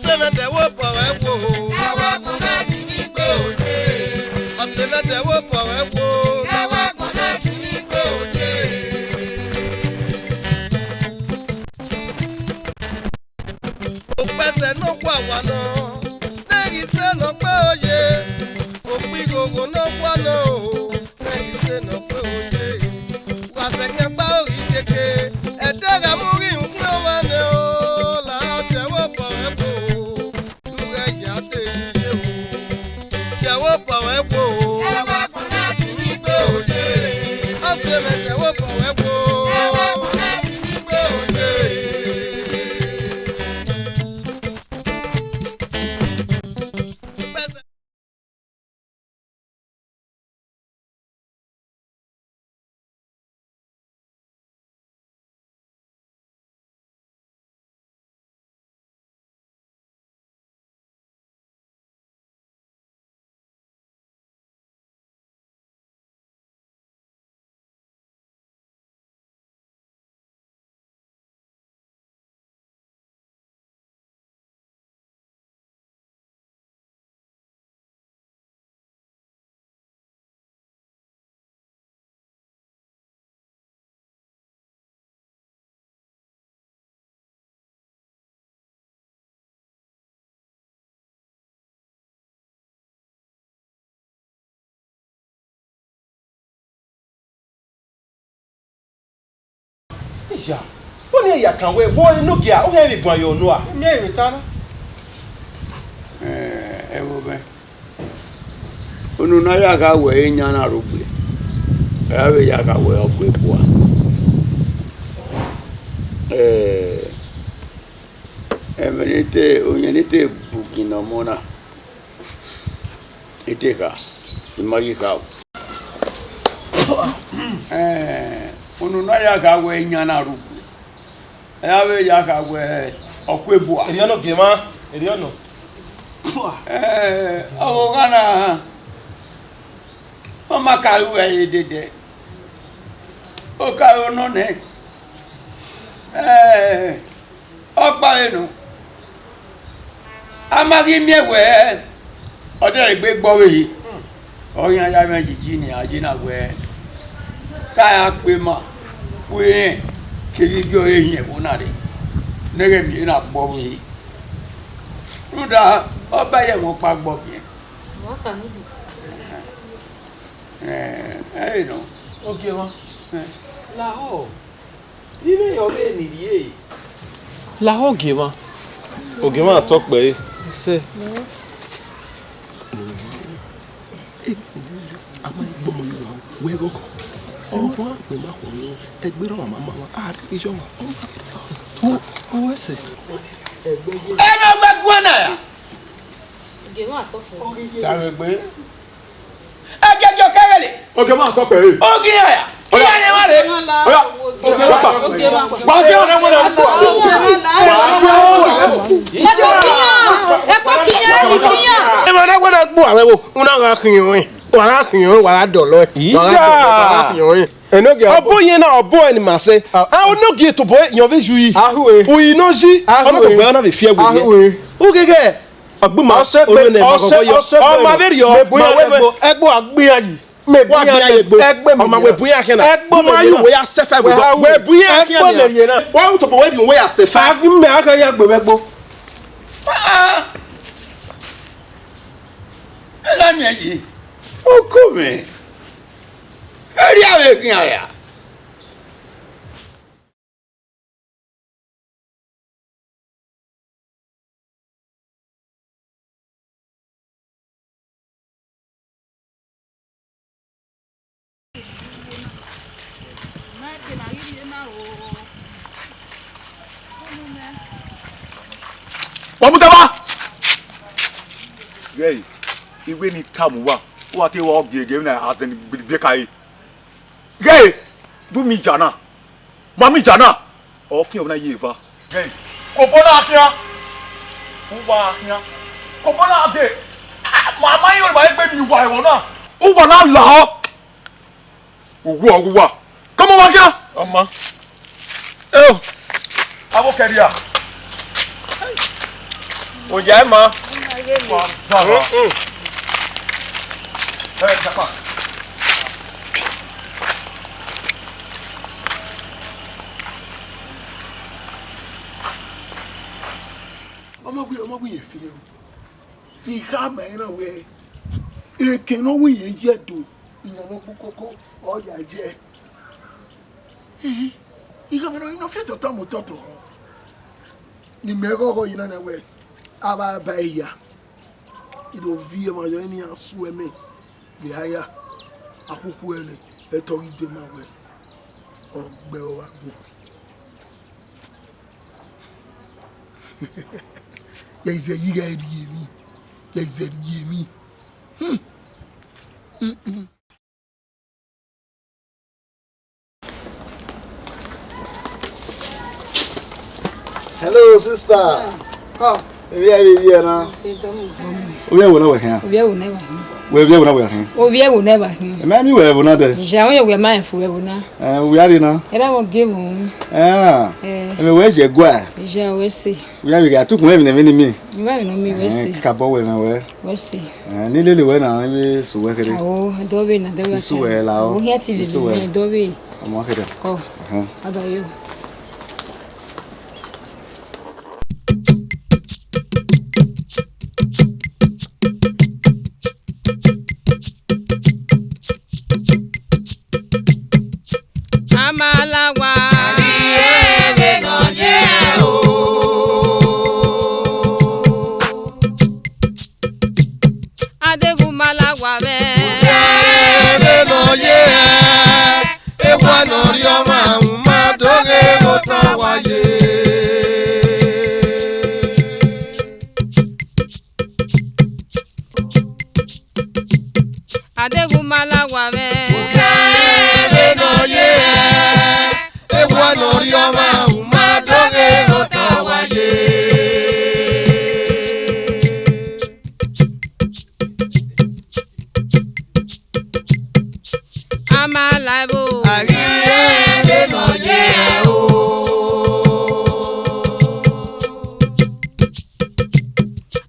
Ọ̀sẹ̀mẹ̀tẹ̀ wo pọ̀ wẹ́ wo. Ẹ̀wọ̀ kò náà ti ní gbé òde. Ọ̀sẹ̀mẹ̀tẹ̀ wo pọ̀ wẹ́ wo. Ẹ̀wọ̀ kò náà ti ní gbé òde. Òpẹsẹ̀ ló kó àwọn náà. Lẹ́yìn iṣẹ́ lọ pé òye. Òpin gbogbo náà wà náà o. Lẹ́yìn iṣẹ́ lọ pé òye. Wàṣẹ̀kẹ́ bá orí kéke. Ẹ̀dẹ́gà mú rí nǹkan ọmọ ni o. Làá tẹ̀wọ́ pọ̀ wẹ́ wo. Lúrẹ̀ ìyá tẹ̀ ìṣe o. Tẹ̀wọ́ pọ̀ wẹ́ wo. Ẹ̀wọ̀ kò náà ti ní gbé òde. Ọ̀sẹ̀mẹ̀tẹ̀ wo pọ̀ wẹ́ wo. Ẹ̀wọ̀ kò náà ti ní gbé òde. Ja, only ya can wear boy no gear, o heavy boy you know. Me return. Wo be. Onu na ya ga we nya na rugbe. Ya we ya ga we okwepoa. Emenite onyenite bukina mona. Iteka. Imagi ka. Onu na ya ga we nya na rugbe. Ya we ya ga we okwepoa. Eriono gema, eriono. Awogana. Mama ka we dede. O ka ono ne. Ọgbà enu. Amagi miewe. Ode gbe gbowe yi. Oyan ya mejiji ni aje na we. Ka ya pe ma. We keji jo eyin e bona de. Nege mi na gbowe yi. Nuda ọba ye mo pa gbo bi. Mo sa ni bi. No. Okay ma. La ho. Ile yo be ni die. La ho gema. O gema talk pe. Se. Ama igbomo yo we go ko. O wa pe ma ko ni egbero mama wa a ri jo. O se. Na gba gwana ya. Gema to fo. Ta we gbe. Ajejo kegele. O ge ma so pe. O gi ya. Oya ye ma re. Oya. Ba je ona mo na ko. Ẹ máa dágbọ́n náà gbọ́ àwọn ẹ̀wò ń náà wá kìnyìn wọ̀nyí wàá kìnyìn wọ̀nyí wàá dọ̀lọ́ ẹ̀ wàá kìnyìn wọ̀nyí. Ọbọ yẹn náà ọbọ ẹni màá sẹ ọ̀nàgì ètò bọ̀ yàn fẹ́ ju yìí òyìn náà jí ọ̀nà tó bọ̀ yàn náà fẹ́ fi ẹ̀ wò yẹn. Ó gẹ́gẹ́ ọgbìmọ̀ olóòlù ẹ̀ máa yọ ọmọ abẹ́rẹ́ yọ ẹgbọ́ àgbéyàjì ọmọ wẹ̀ bóyá kẹ́nà ọmọ ayé wòye asẹ́fẹ́ wẹ̀ bóyá kẹ́nà wọ́n tó bọ̀ wẹ́ẹ̀dì wòye asẹ́fẹ́. Agbímẹ̀ akẹ́yà gbẹ̀mẹ́gbọ́. Lami aji. O come. Eri ave kin aya. Wamutaba. Yey. Iwe ni tamu wa wa te wa gege na azen be kai gay do mi jana mami jana o fi na yeva gay ko bona akia uwa akia ko bona ade mama yo ba gbe mi wa iwo na uwa na la uwa come on akia Ọmọ. abo keria Oje ma. Ça va. D'accord. Ọmọ ye fi o. Iha ma ina we. Eke no we ye je do. Ina mo kokoko o ya je. Iha ma no ina fe to tamo toto. Ni me gogo ina na we. Aba ba ya. Ido vie ma yo ni asu eme. Bi haya. Akuku ene e to ide ma we. Ogbe o wa gbo. There is a yiga yemi. There is a yemi. Hello, sister. Oh, We are here now. We are over here. we will never. We are over here. Oh, we will never. Maybe we have another. Shall we are mindful? We will not. We are in now. And I won't give him. Ah, where's your guy? Shall we see? We have got 2 women and me. You have no me, we see. Cabo and away. We see. Nearly when I was working. Oh, Dobby, and there was so well. We had to live Dobby. I'm working. Oh, how about you? Amalawa Adegumalawa me no ye ewa no ri oma ma doge mota waye Adegumalawa me no ye ewa no ri oma ma doge mota waye Amalabo Ariye no ye o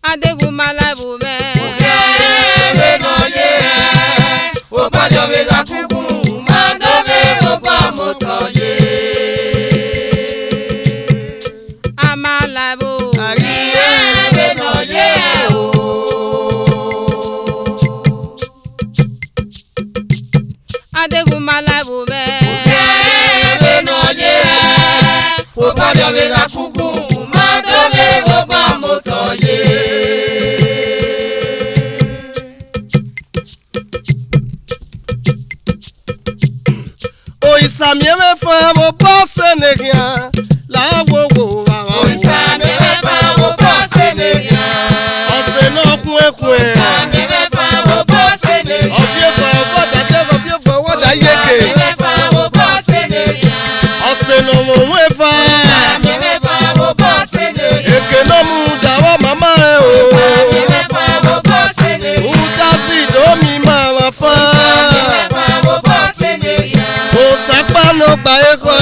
Adegumalabo me Ariye no ye o pajo me ga kuku ma doge o pa moto ye Amalabo Ariye no ye o Adegumalabu me no ye o pajo me ga kuku ma doge o pa moto ye O isami me fa mo passe negia la wo wo wa o isami me fa mo passe negia o se no kwe isami me fa mo passe negia o fie fa o da te o fie fa o da yeke me fa mo passe negia o se no mo we fa isami me fa mo passe negia eke no mu da wa mama e o isami me fa mo passe negia u da si do mi mama fa isami me fa mo passe negia o sapa no gba eko e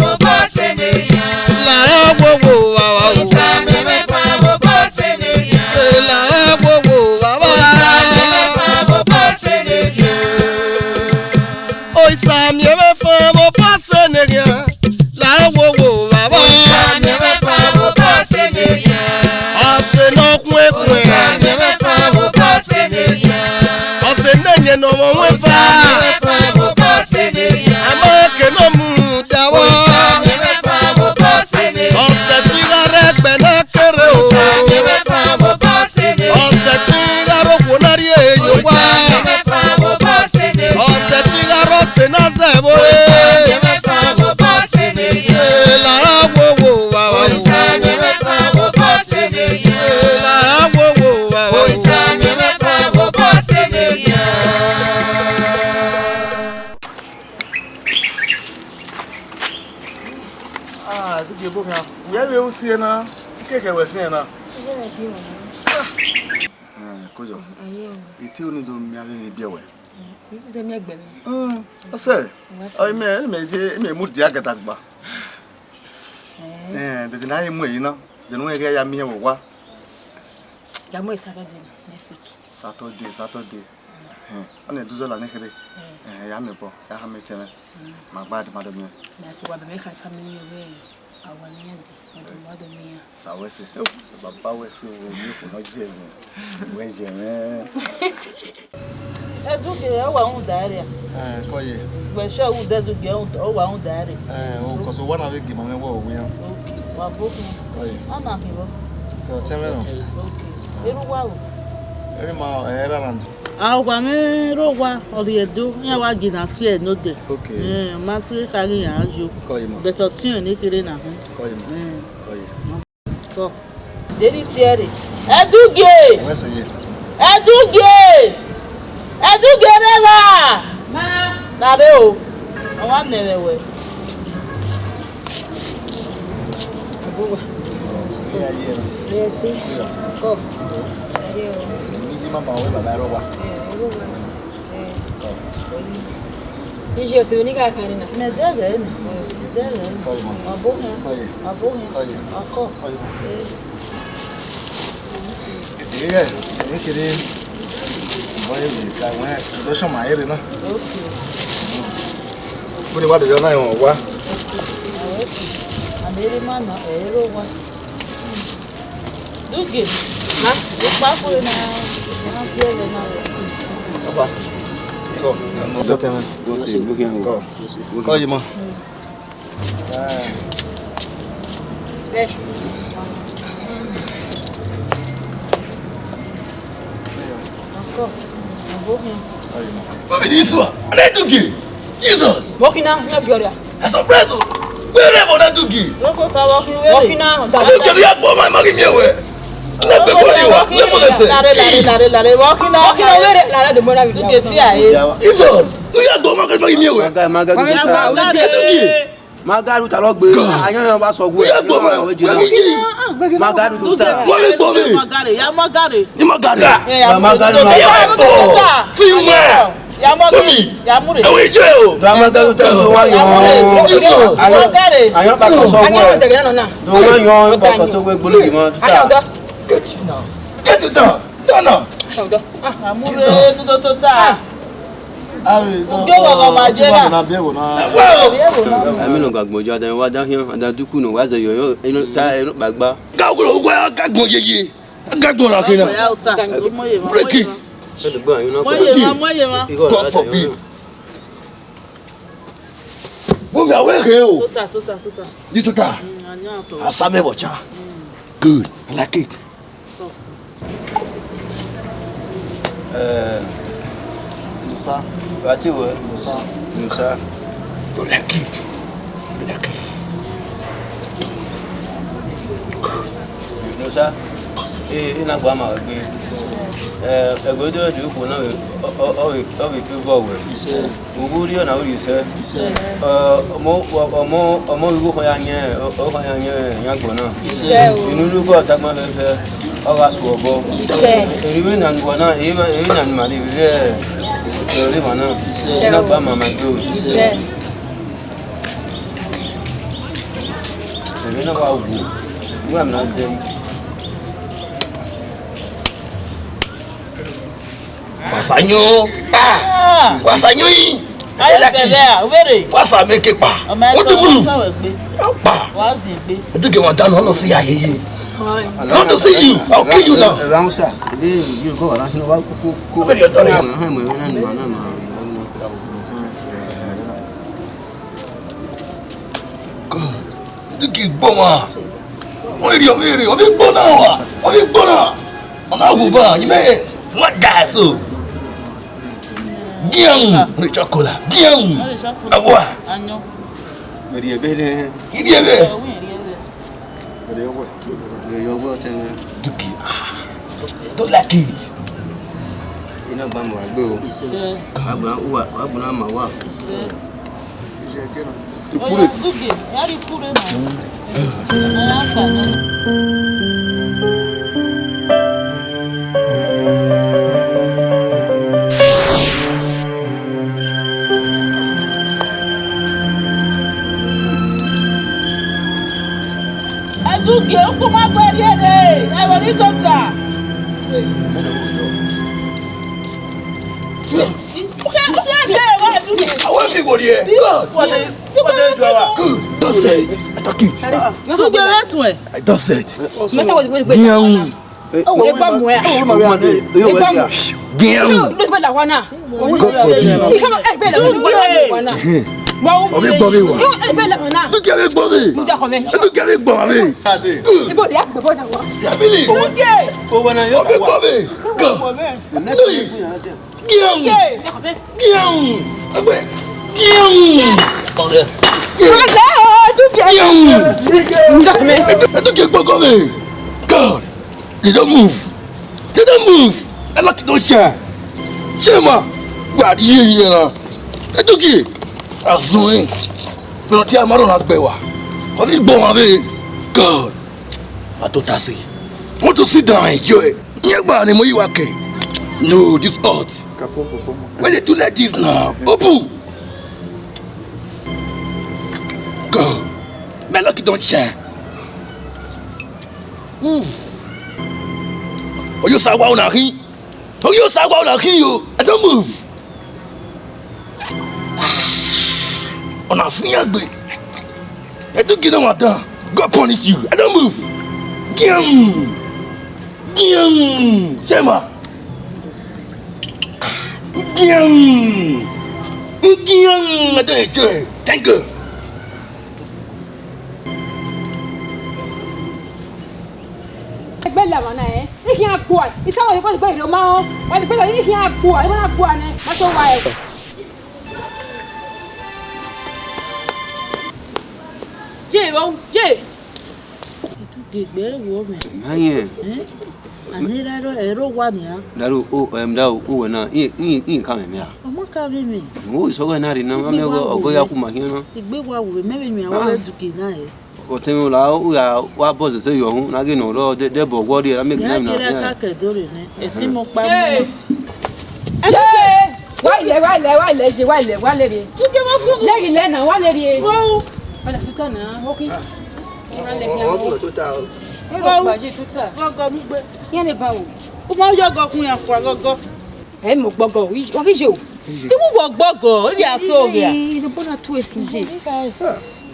mo passe negia la wo wo wa wa o isami me fa mo passe negia la wo wo wa wa isami me fa mo passe negia o isami me fa mo passe negia la wo wo wa wa isami me fa mo passe negia o se no kwe kwe isami me fa mo passe negia o se nenye no mo we fa isami me fa mo passe negia ama ke no mu da wa isami me fa mo passe negia o se ti ga regbe na kere o isami me fa mo passe negia o se ti ga ro ko na ri e yo wa isami me fa mo passe negia o se ti ga ro se na ze bo isami me fa mo passe negia la wo wo wa wa isami me fa mo passe negia la wo wo wa wa isami me fa mo passe negia Ah, tu que bom, we are we see na. Que we see na? Kojo. Iti oni do mi ave bi ewe. Do me agbe. O se. O me je me mu dia gata gba. De na ye mu yi na. The no area me wa. Ya mo Saturday next week. Saturday. Ane duzo la nekere. Ya me bo, ya ha meteme. Ma bad madam. Na so wa be make family away. Awani ande. Mother mia. Sawese. Baba wese o mi ko no je mi. We je me. Eduke e wa un daria. Koye. We sure u deduke o wa un daria. O ko so one of the give me wo we yan. Okay. Wa boku. Koye. Ana ki bo. Ko teme no. Okay. Eru wa o. Eri ma era land. Awa me ro wa ori edo yan wa gina ti e no de. Okay. Ma ti kari yan ajo. Koye ma. Beto tin ni kere na hun. Koye ma. Koye. Ko. Deri tiere. Eduge. Wese ye. Eduge. Eduge rela. Ma. Nare o. Awa newe. Abuwa. Yes. Go. Mama we baba ro wa. Ije o se ni ka kan na. Me dele ni. Dele. Koye ma. Abuwa. Koye. Abuwa. Koye. Ako. Yeah, ekere. Boy we ka wa. Do so ma ere na. Okay. Bo ni wa do na yon wa. Ameri mana ero wa. Duke. Ma, pa ko na biele na. Papa. Ko. So teme. Go see look yan go. Ko yi mo. Ako. Abuwa. Obiniswa, Onadugi. Jesus. Walking now, na Gloria. Asopreto. Wherever Onadugi. Loko sa walking we. Walking now, Onadugi ya gbo ma magi mi ewe. Na pe ko ni wa, we mo lese. Lare walking now. Walking now, where la de mona video. Duke si aye. Jesus. You ya gbo ma magi mi ewe. Magaru Magaru ta lo gbe ayan ba so gwe. You ya gbo ma magi. Magaru to ta. Wo le gbo mi. Magare, ya magare. Ni Magaru. Magaru na Ya po. Ti mo. Ya magare. Omi. Ya mure. E we je o. do Magaru ta lo wa yan. Jesus. Magare. Ayan ba ko so Anya gwe. de na na. Do wa yan ba ko so gwe gbolo mo Anya tuta. odo. Get it down. No. Anya odo. Ya mure tu to ta. Awe do. Ujo wa ma je na. Na be wo na. Ami no gagbojo adan wa dan hian adan duku no wa ze yo ino ta ino gbagba. Ga ogoro gwa gagbon yeye. Gagbon la kina. Ya uta. Break it. So de gbo ino ko. Moye ma. God forbid. Mo mi awe re o. Tuta. Ni tuta. Anya so. Asame bocha. Good. I like it. Musa. Wa ti wo Musa. Musa. I like it. I like it. Musa. Ina gba ma gbe. Ego do ju ko na o fi bo we. Uguri na uri se. Ọmọ igu ko ya nye, o ko ya nye yan gbo na. Inu lu ko ta gba fe. O ga su obo. Eriwe na ngbo na, e na ni ma ni re. Ori ma na. Ina gba ma ma go. Emi na wa wu. Mu am na dem. Wasanyo. Wasanyo yi. Aye bele a, were. Wasa make pa. What do you do? Pa. Wa zi gbe. I think you want to know see ayeye. I want to see you. I'll kill you now. Rangsa. You go na hino wa ku. Where you done it? Ha mo na ni ma na ma. God. I think you boma. Ori obi gbona wa. Obi gbona. Ona go ba, you me. What guy so? Giang, ni chocolate. Giang. Awa. Anyo. Eri ebele. Idi ebe. Ere wo. Yo go ten. Duki. Don't like it. Ina gba mo agbe o. Agba na ma wa. Je kena. Oya Duke, ya ri pure ma. Aya fa na. duke, uku magwari ere. I want it tota. I want to go there. What are you doing? Good. Don't say it. I talk it. You go rest way. I don't say it. God, they don't move. They don't move. I like it, don't share. Shema, what are you here? I took it. I swing. But I'm not on Bewa. Of this bomb of it. God, I thought I see. I want to sit down and enjoy it. No, this hot. When they do like this now, open. God, my lucky don't share. Oh, you saw one of him. Oh, you saw one of him. I don't move. On a finger, I don't get on my tongue. God punish you. I don't move. Shema. I don't enjoy it. Thank you. Bella mana eh iki akwa itawo ko gbe ro ma o wa di bella iki akwa e ma akwa ne ma to wa e je gbe wo me maye ani ero wa ni a daru o da o na in ka me a o mo ka me wo so ga na ri na ma me go ya ku ma hin no igbe wa wo me mi awo eduke na e o temi la o ya wa boss se yo hun na ge no ro de bo go ri na me na na ka ke dore ne e ti mo pa wa le re tu ke ma so le ile na wa le re wo ala tuta na o ki ora le fi o tuta o ro ba je tuta gogo mu gbe yen le ba wo o ma yo go kun ya kwa gogo e mo gbogo wa ki je o ibu wo gbogo ibi ato ge ni bona tu esinje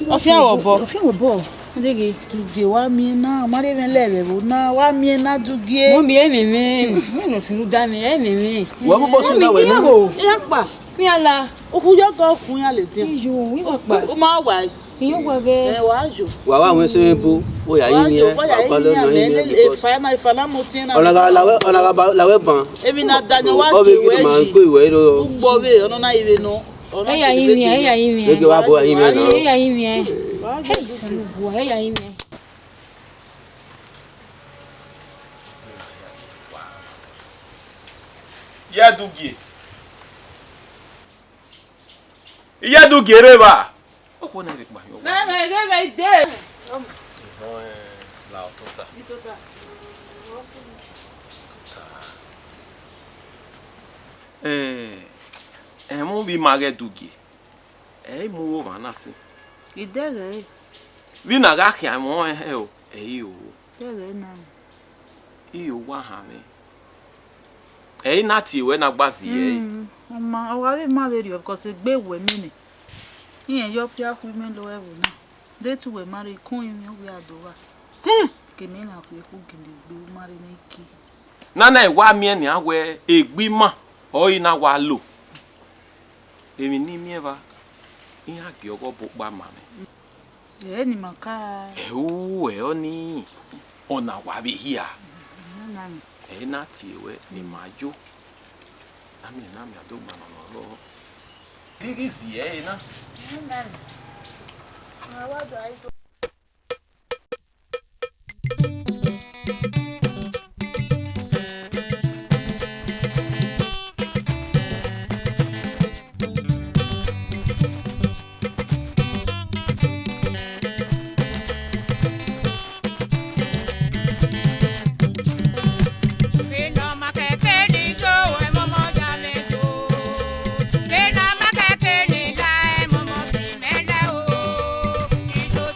Ofia wo bo. Ndege tuge wa mi na mare me lebe bo na wa mi na tuge. Mo mi e me. Me no sunu da mi e me. Wa mo bo sunu da we no. Ya pa. Mi ala. O ku yo go kun ya le tin. Iyo wi wa pa. O ma wa. Iyo wa ge. Wa jo. Wa wa won se bo o ya yin ni e. Wa lo no yin. E fa na mo tin na. Ona ga lawe ban. Ebi na danyo wa ki we ji. O be ki ma ko iwe ro. Ugbo be ono na iwe no. Eya yin mi. Ege wa bo yin mi na. Eya yin mi. Hey, salu bo eya yin mi. Iya dugi reba. O ko na re pa yo. Na me ge me de. La tota. Mo vi mage dugi. Mo va na si. Idere. Vi na ga kia mo o. O. Idere na. O wa ha me. Na ti we na gbazi Mama, o wa be ma le ri of course gbe we mi ni. Iyen yo pia ku mi lo ewo na. De tu we mari kun yin we adowa. Kemi na ku ku ginde gbe mari na ki. Nana e wa mi ni awe egbi ma o ina wa lo. Emi ni mi eva. Iya ge ogo bo pa ma me. Ni maka. O ni ona wa bi hia. Na. Na ti we ni majo. Ami na mi adogba na lo. Digi si na. Na. Na wa do ai to.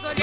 So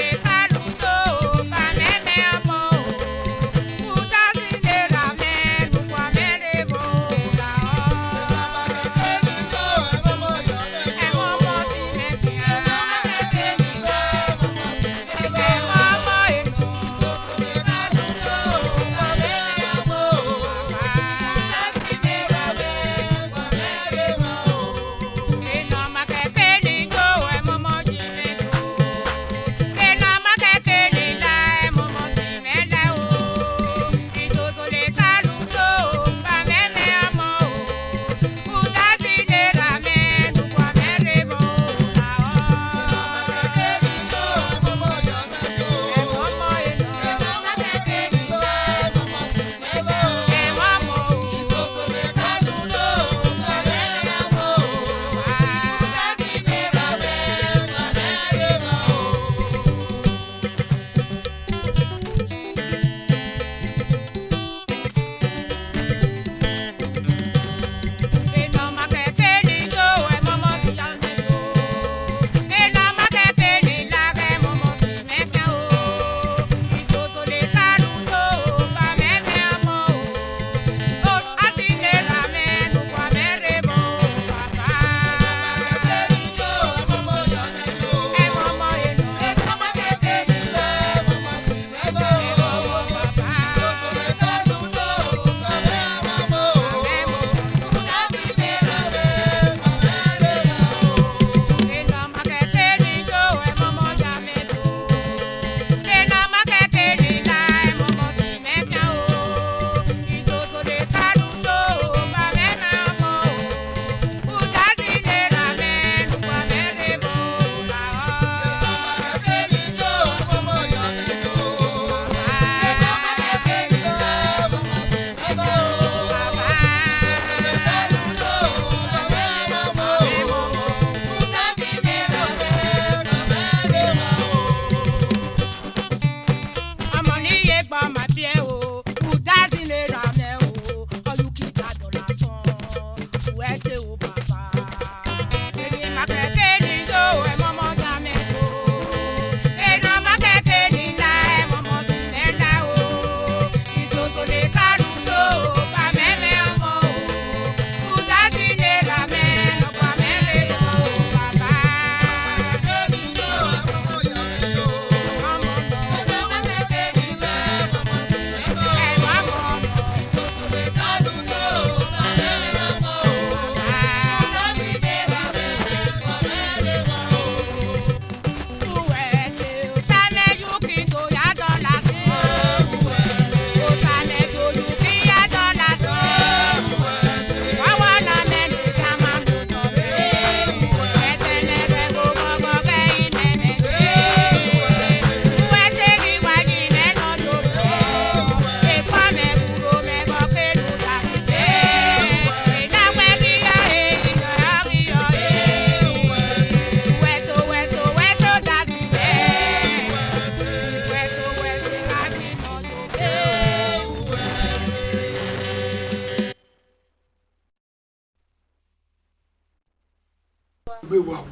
wa wo.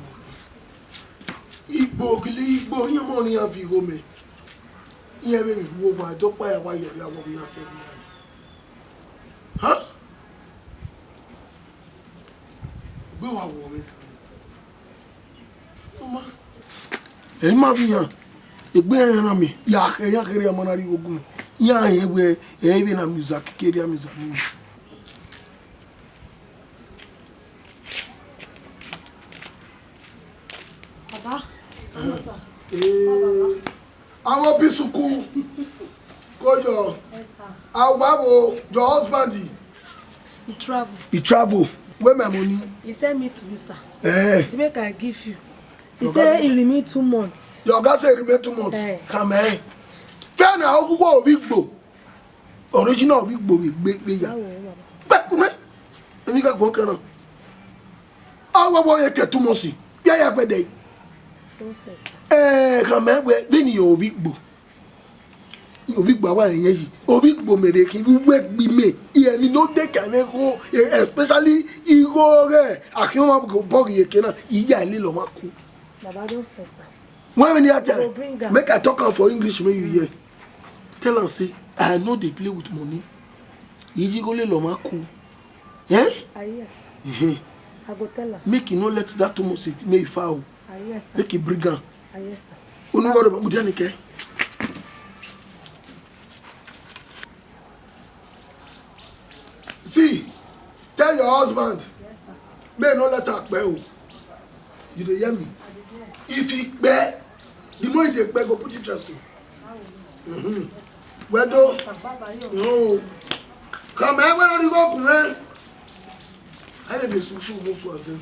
Igbo gili Igbo yin mo ni afi go me. Yen me wo wa to pa ya wa yori awo bi yan se bi yan. Ha? Gbe wa wo me tan. Mama. E ma bi yan. Egbe yan na mi. Ya kere ya mo na ri ogun. Ya yen we e bi na music kere ya music ni. Baba. Àwọn bisuku koyo. Our your husband he travel. Where my money? He sent me to you, sir. To make I give you. He said he remain 2 months. Your guy say remain 2 months. Come here. Then I go go Igbo. Original Igbo we ya. Bekume. Emi ka gbon kan. Awo boy ke 2 months. Ya ya gbe dey. Come here we ni Igbo. Ovigbo wa yen yi Ovigbo mere kin we gbi me e no dey kan ko especially igo re akin ma go bog ye kenan iya ile lo ma ku Baba don't first. When you tell make I talk am for English make you hear. Tell am say I know dey play with money. Iji go le lo ma ku. Eh? Yes. I go tell her. Make you no let that too much make foul. Yes. Make you bring am. Yes, sir. Unu go do mudiani ke. See, tell your husband. Yes, sir. May not let her pay. You dey hear me? If he pay, the more he dey pay, go put interest in. Where do? No. Come here, where you go, man? I am a susu musu.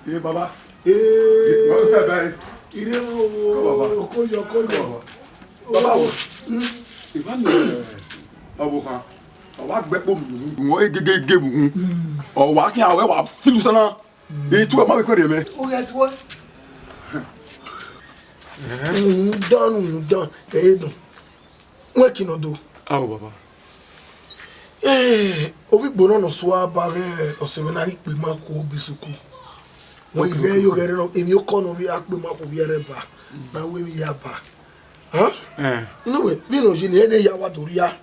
Hey, Baba. Hey. What's that guy? Iremo koyo. Baba. Ivan. Abuha. Wa gbepo mu wo egege mu o wa kin awe wa filu sana e tu ma we ko de me o get what done don we kinodo awo baba Ovigbo no so abare osebenari pe ma ko bisuku won ire yo gere no emi o ko no bi ape ma ko bi ereba na we mi ya ba you know we bi no je ni ene ya wa doria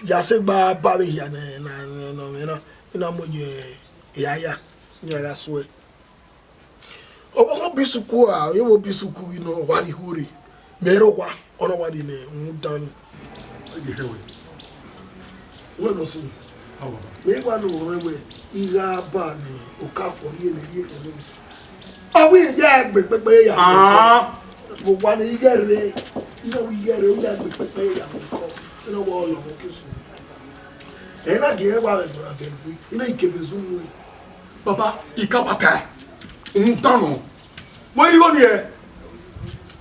ya se gba bare ya na mo je yaya ni ara so e o bisuku a yo bisuku you know wa ri hore mero wa ono wa di ne ndan wọ́n lọ sùn wíwá ní òun ẹwẹ́ ìyá bá ní òkàfọ́ ní èlé yé pẹ̀lú ọwọ́ ìyá ẹgbẹ̀ pẹ́pẹ́ yà wò wá ní ìyá rẹ̀ iná wí ìyá rẹ̀ ó yà ẹgbẹ̀ pẹ́pẹ́ yà wò kọ́ iná wọ́ ọlọ́wọ́ kí sùn ẹ̀ náà kì í wá ẹ̀dùn àbẹ̀gbé iná ìkẹ̀bẹ̀ sùn mú ẹ̀. baba ìkápátá ń tànà wọ́n yíwọ́ ni ẹ̀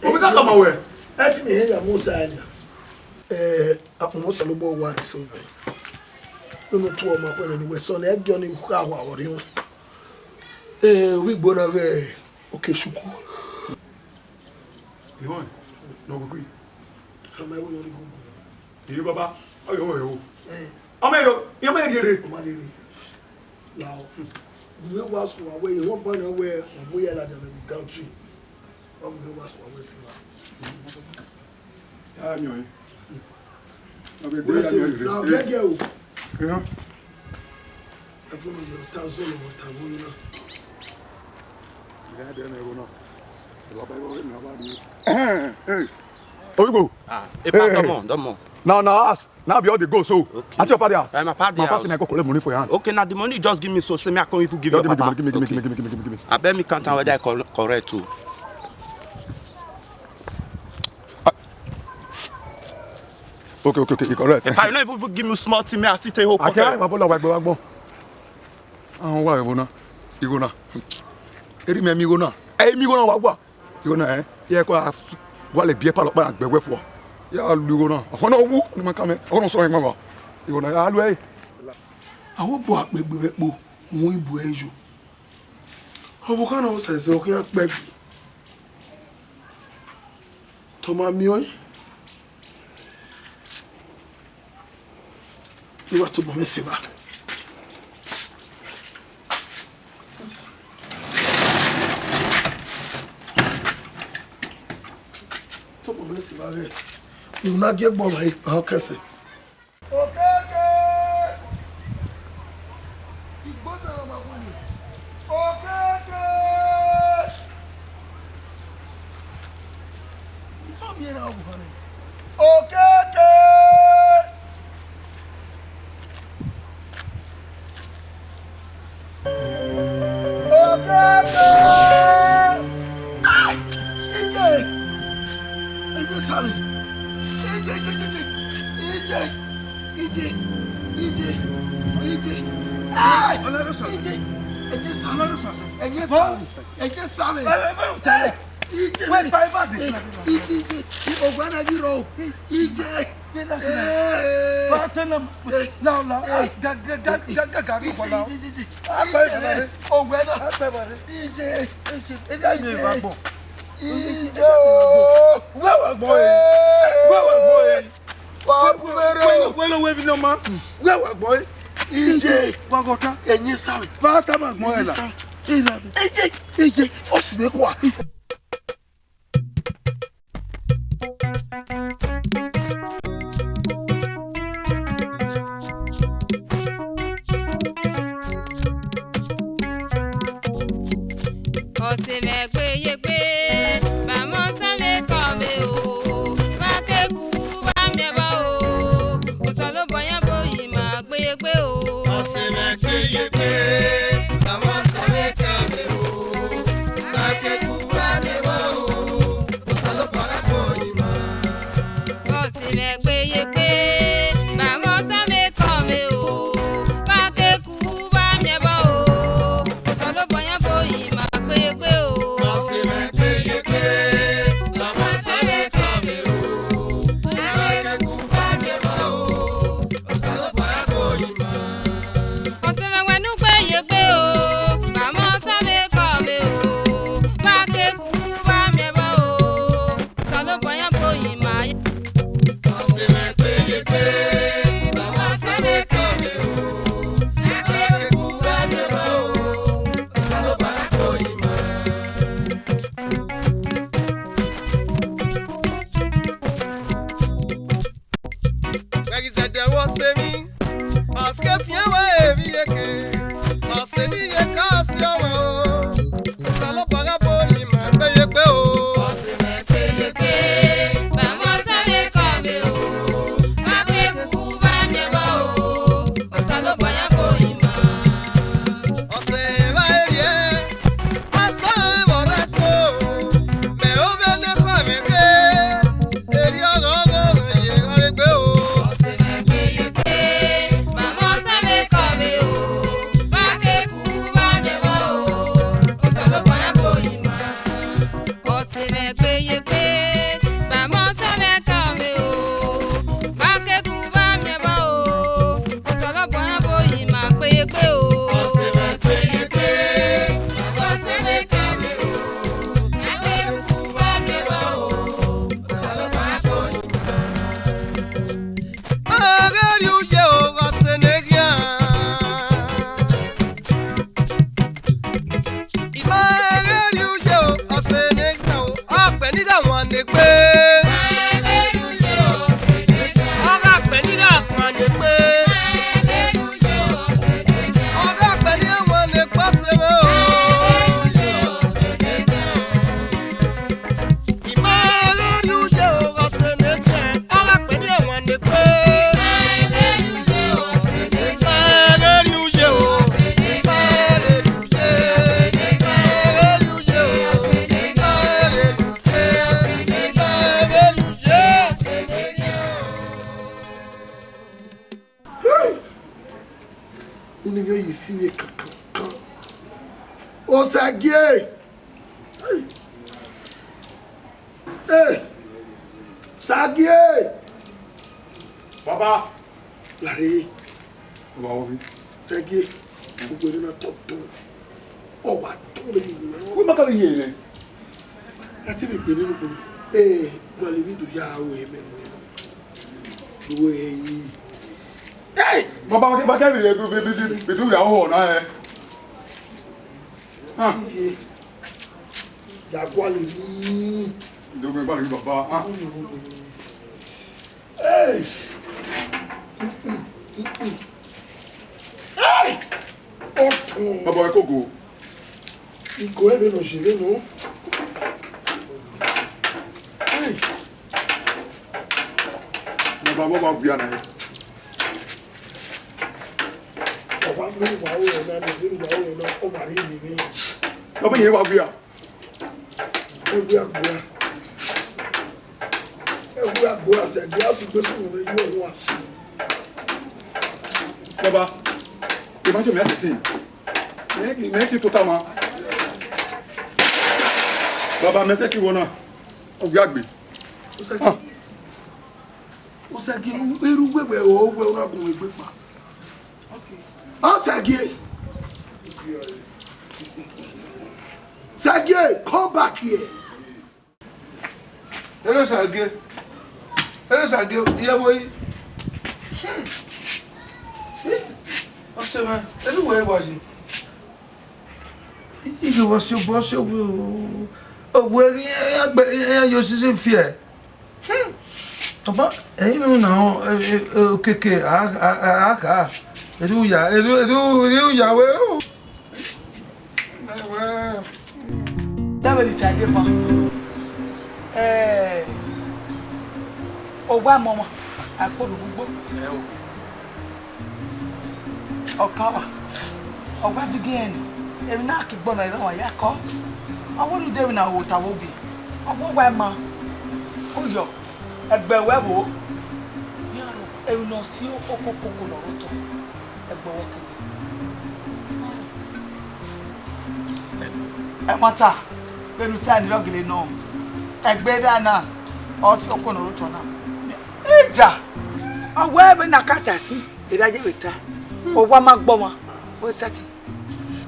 omi ká kàmá wẹ̀. ẹ ti ní ẹ̀yà mọ́sá ẹ̀ ní àpòmọ́sá ló bọ́ wà rẹ̀ sọ́yìn no to ma ko ni we so na egyo ni ku awa ori won wi gbona be Okechukwu yo no go gbe ama wo no ri go yi baba ayo amero yo me ri o ma ri now we was we won born where o mo ya la dem the country o mo was we see ya mi o now get there yeah. I follow your tazo or taboina. Yeah, then I go now. Hey, Oyibo. Don't more. Now, ask. Now be all the go so. Okay. At your party house. I'm a party house. I go collect money for your hand. Okay, now the money just give me so say me I can't even give you. Give me. I bet me can't whether I correct too. Okay, you correct. If I not even give me small thing, me I sit a whole pocket. Okay, my boy, wagbo. Wa ebo na. Igo na. Eri me mi go na. Mi go na wagbo. Igo na ye ko wa le bie pa lo pa agbegwe fo. Ya lu go na. Ho na wu ni ma ka me. Ho no so yin mama. Igo na ya lu e. Awo bo agbegbe po won ibu eju. Obo kan na o se o kan agbegbe. To ma mi o ni wa to bo me se ba. kese ba be. You na get bo mai ha kese. Okay. Igbo na ma kwani. Okay. Come here now, Buhari. Okay. Baba, Larry, Sagi, we're not talk to. Oh, what? We make a year. I think we've been in. Eh, well, you need to Yahweh, man. Hey, Baba, what can we do? Our own, eh? Jaguar, Dogo ba ni baba. Ah. Hey. Hey. Baba e kogo. Iko ebe no shire no. Hey. Baba ba gbe ana. Baba mi wa o na ni wa o na o ba ri ni. Baba yen wa gbe a. Baba, imagine me sitting. Me totalement. Baba, me say ki wona. O gbe agbe. O se ki eru gbegbe o gbe ona kun egbe pa. O se ki Sergey, come back here. Hello, Sergey. Hello, Sergey. Yeah, boy. What's up, man? Anyway, was it? If it was your boss, where your sister fear. But, you know, okay, Dabeli tade ma ogba momo apodo gbogbo okawa ogba digen emi na ki gbona ira wa yako awolu de na wo tawo bi ogba ma oyo egbe webo emi no si okokoko no roto egbe wo kede mata pẹ̀lú tá ní lọ́gìlẹ̀ náà ẹgbẹ́ dáná ọtí ọkọ̀ nọ̀rọ̀ tọ̀ náà ìjà ọwọ́ ẹ̀bẹ̀ náà kàtà sí ìdájẹ́ ìta ọwọ́ máa gbọ́ wọn ó sẹ́tì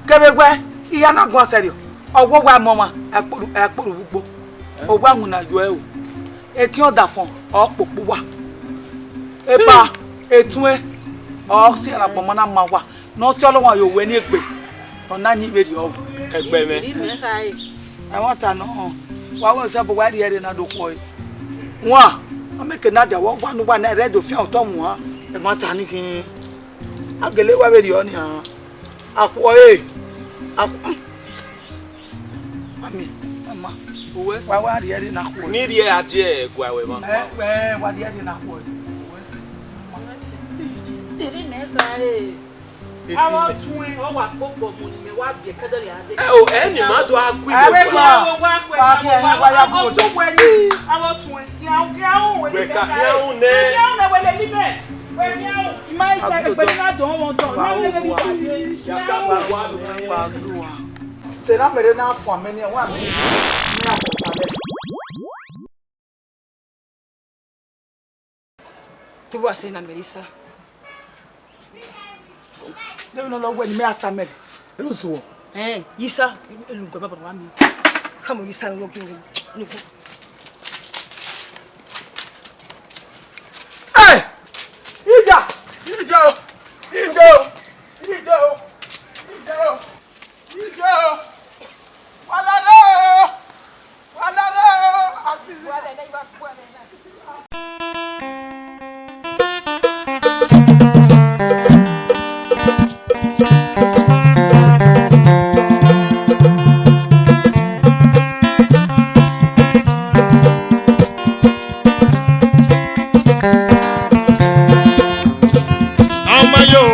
kẹ́bẹ́gbẹ́ ìyá náà gbọ́n sẹ́rìọ̀ ọwọ́ wa mọ́ wọn ẹ̀pọ̀rọ̀ gbogbo ọwọ́ àwọn àjọ ẹ̀ o etí ọ̀dà fún ọ̀pọ̀pọ̀ wà ẹ̀bà ètún ẹ̀ ọ̀ sí àràpọ̀ mọ́ náà máa wà náà sí ọlọ́wọ́n yóò wẹ́ ní èpè ọ̀nà ní ìbéèrè ọ̀hún ẹgbẹ́ mẹ́. I want to know. Why was up why the na do boy? Wa, I make another one I read of your Tom. And what I need. I get it over the onion. Akwa. Mami, mama. Why are the head in a hole? Need ye at ye, Guawe. What the head in a hole? Àwọn tún ẹ wọ́n wà pọ̀pọ̀ mọ̀ ní mi wá bí ẹ̀kẹ́dẹ̀ rẹ̀ adé. Ẹ o ẹni máa dùn akú ìwé wa. Àwọn wá pé àwọn tún wẹ̀ ní àwọn tún ẹ ní àwọn kí àwọn wẹ̀ ní bẹ́ẹ̀ ká ní àwọn náà wẹ̀lẹ̀ níbẹ̀ wẹ̀ ní àwọn máa ń jẹ ẹgbẹ́ ní àdó wọn tọ̀ ní àwọn ẹgbẹ́ ní ìṣàlẹ̀. Ṣé náà mẹ́rin náà fún àmì ní ẹ̀wọ̀n àmì ní àkọ́kọ́ alẹ́. Tó bá ṣe na Melissa. They no longer when me asamed. Luso. Yisa, lu ko baba wa mi. Come on, Yisa lo kin. Hey! Ija! Walado! Ati wale na iba kwale na. Amayo,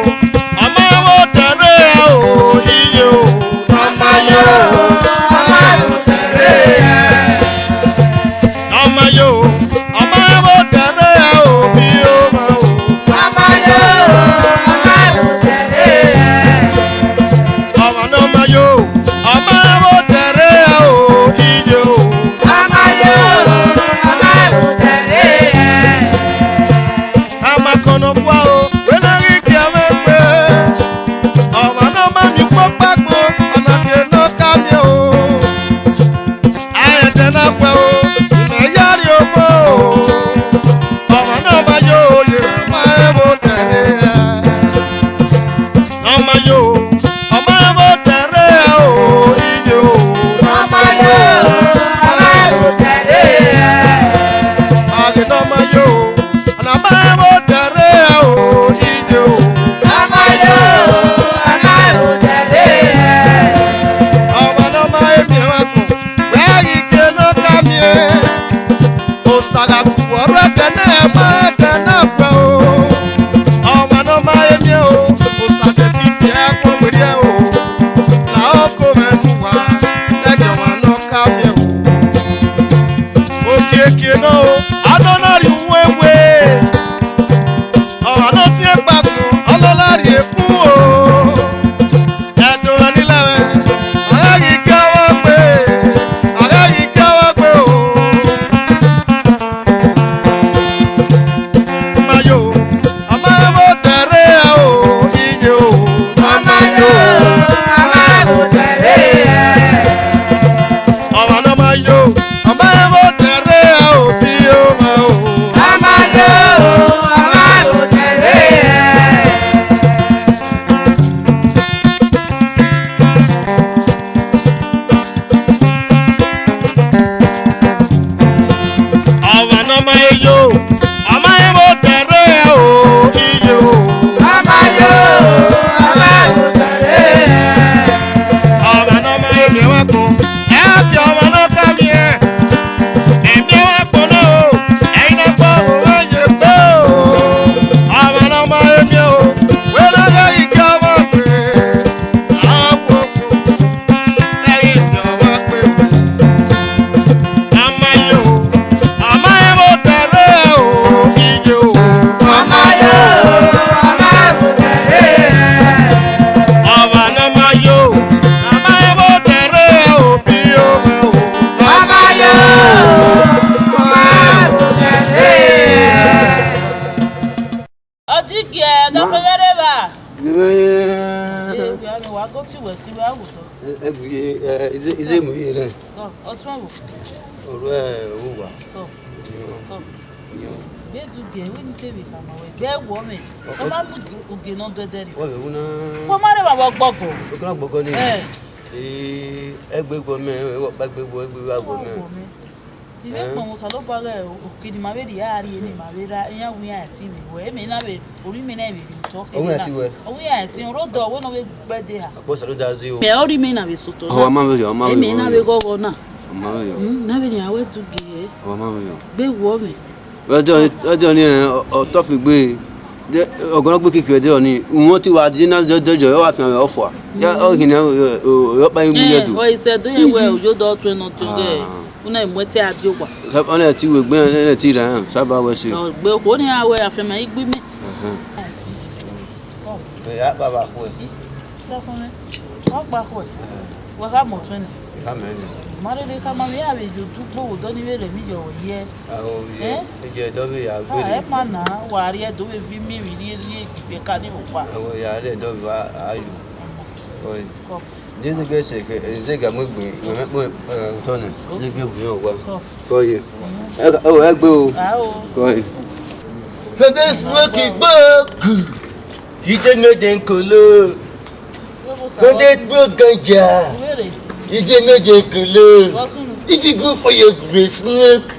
Ogologo kékeré de oni wọ́n ti wá dina dojo yo wá fi an ofo ya o gini yo pa mu yedu o ise do yen we ojo do tun no tunge una imwete ajo wa sa ona ti we gbe na ti ra saba we se gbe ko ni awe afema igbi mi ya baba ko da fun me o gba ko wa ka mo tun ni ka me ni mare de ka ma mi ave jo tu gbo do ni were mi jo ye je do be ya gbe e ma na wa ri e do we vi mi ri igbe ka ni pa o ya re do wa ayu oi This guy say ze ga mo gbin mo to ni ze gbe bu yo wa ko ye o e gbe o ko ye so this smoky book he dey no den kolo so dey bro ganja he dey no den kolo if you go for your breast milk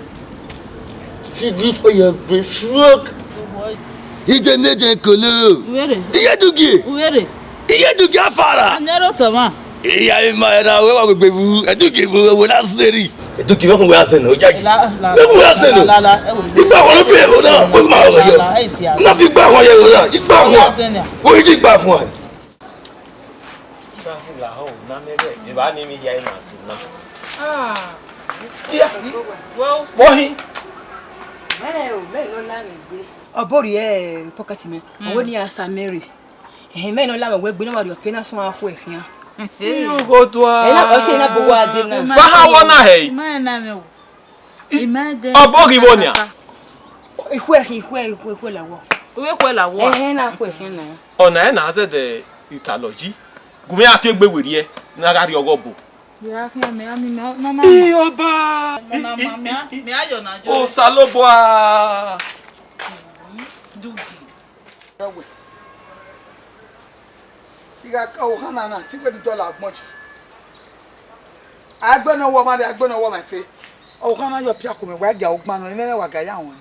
if you go for your breast milk he dey no den kolo iye dugi iye dugi afara anyaro tama iya ima era we wa gbegbe bu edugi bu wo la seri edugi wo wa se no jaji wo wa se no igba won bi e na wo ma wo yo na bi gba won ye na igba won wo ji gba fún e sa si la ho na me be e ba ni mi ya ina tu na iya wo hi me no la me gbe obori e pocket me owo ni asa Mary me no la me we gbe na wa ri ope na so afo efian You go to Bahawana hey. Abogi bonia. Ikwe la wo. Na kwe na. Ona na ze de italogy. Gumi afie gbeweri e na gari ogobo. Ya kan me ami mama. Oba. Me ayo na jo. O salobwa. Dugi. Iga ka o kana na ti gbe di dollar much agbena wo ma de agbena wo ma se o kana yo pia ko me wa ga o gba no me wa ga ya won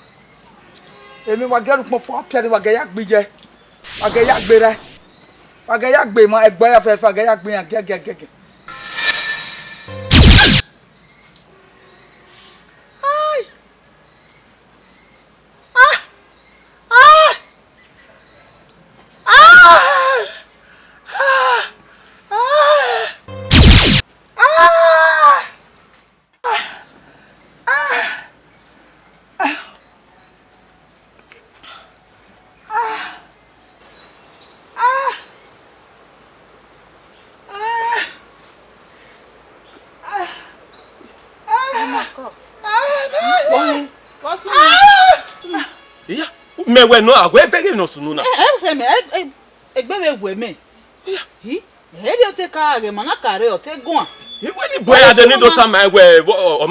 Èmi wa gẹ́rù pọ̀ fún apẹ́rẹ́ wa gẹ́yà gbé jẹ. Wa gẹ́yà gbé rẹ̀. Wa gẹ́yà gbé mọ́ ẹgbẹ́ ya fẹ́ wa gẹ́yà gbé yàn gẹ́gẹ́gẹ́gẹ́. Mewe no agwe bege no sunu na. Se me egbe we me. Hi. Ebi o te ka re mana kare o te gun. Iwe ni boy ade ni do ta ma egwe o.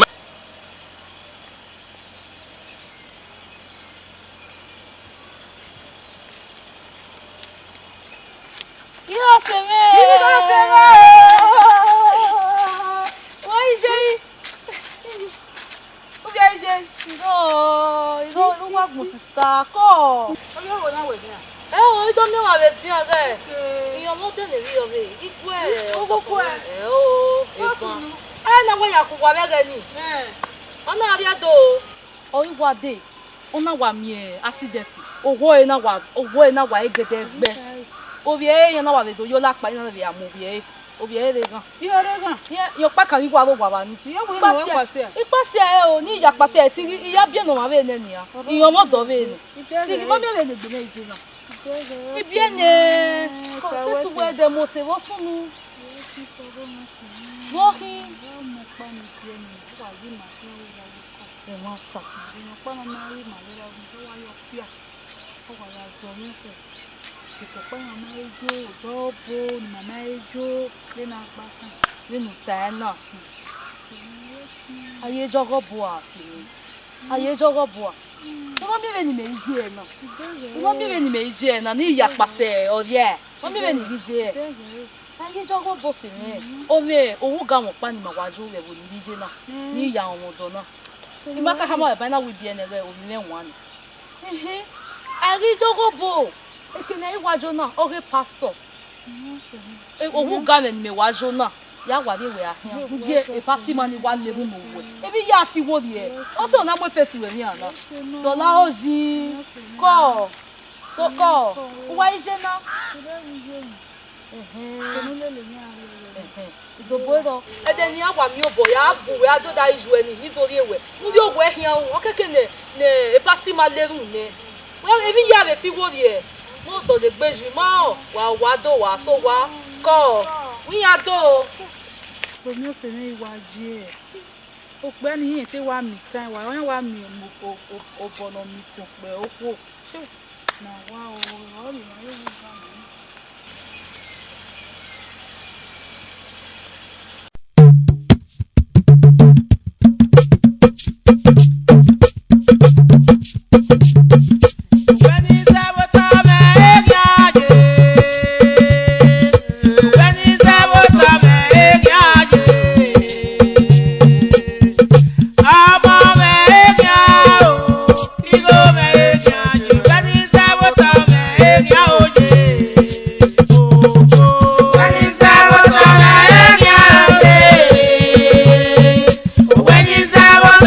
Yo se me. Why Jay? O Jay Jay. Igo no wa mo sister ko. O yo wo na we ni. O do mi wa be ti o ge. Iyan mo te le ri o be. Iku e o ko ko e o. Na we ya ku wa be ge ni. Ona ari ado. O Uwadiae. Ona wa mi accident. Owo e na wa egede gbe. Obie yan na wa be do yo la pa yan be amobie. Obie re gan. Iyo re gan. Yo pa kan iwa bo wa ni ti. Yo bo no we pa se. Ipa se o ni iya pa se ti iya bi no ma be ne ni a. Iyan mo do be ni. Ti mo me be le gbe meji na. Ibi ene. Ko se su we de mo se wo sunu. Wo hi. Mo pa mi bi ene. Wa yi ma se wo ya ko. E ma sa. Mo pa ma ma ri ma le wa wa yo pia. O wa ya zo mi ko. Ìkọ̀pẹ́ yẹn máa ń jó òjọ́bó ni màmá ń jó nínú apákan nínú tẹ́ náà. Ayé jọ́gọ́ bu àsì ni. Ayé jọ́gọ́ bu à. Wọ́n bíbẹ̀ ni méjì ẹ̀ náà. Wọ́n bíbẹ̀ ni méjì ẹ̀ náà ní ìyàpàṣẹ ọ̀rẹ́ ẹ̀. Wọ́n bíbẹ̀ ni méjì ẹ̀. Ayé jọ́gọ́ bọ̀ sí mi. Omi owó ga wọn pa ni màá wájú rẹ̀ wò ní méjì náà. Ní ìyá àwọn ọ̀dọ́ náà. Ìmọ̀ ká hàmọ́ ẹ̀ báyìí náà wí bí ẹni rẹ̀ òmìnira wọn ni. Ayé jọ́gọ́ bọ̀. Ekene iwajo na ore pastor. Owu gamen me wajo na. Ya wa de we ahia. Ugie e pastor man wa lebu mo we. Ebi ya fi wo de. O se ona mo face we mi ana. Dola oji. Ko. To ko. Wa ije na. Idobodo. Ede ni awa mi obo ya bu we ado da iju eni nítorí ewe. Muri owo ehia o keke ne e pastor man lebu ne. Well, ebi ya be fi wo de. Mo to de gbeji mo wa do wa so wa ko wi ya do ko mi o se ni Uwadiae o pe ni yin ti wa mi time wa mi mo o bono mi ti pe o po na wa o ri ma yo ba mi When you say what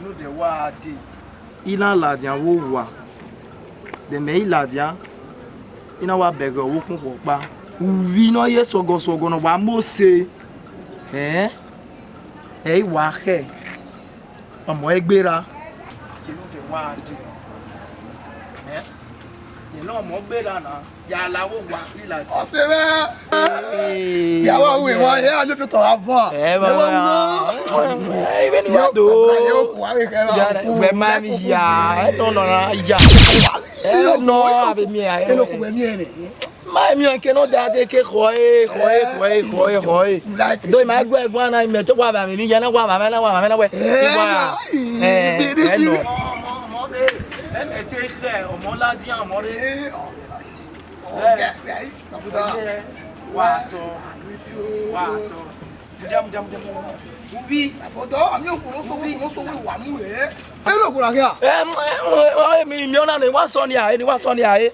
You know the word. Ina ladia wo wa. The me ladia. Ina wa beggar wo kun wo pa. Uwi no ye sogo no wa mo se. Wa he. Omo egbera. You know the word. You know mo gbera na. Ya lawo wa ila. O se be. Ya wa we mo ya mi fi to avon. Even you do. We man ya. No, ave mi ya. Elo ku mi ene. My me can not that ke khoe. Do my gwa na me to wa ba mi ya na wa ma na we. Ubi, apodo, ami okuno so we wa mu e. Elo ku la ke a. Mi na ni wa so ni a.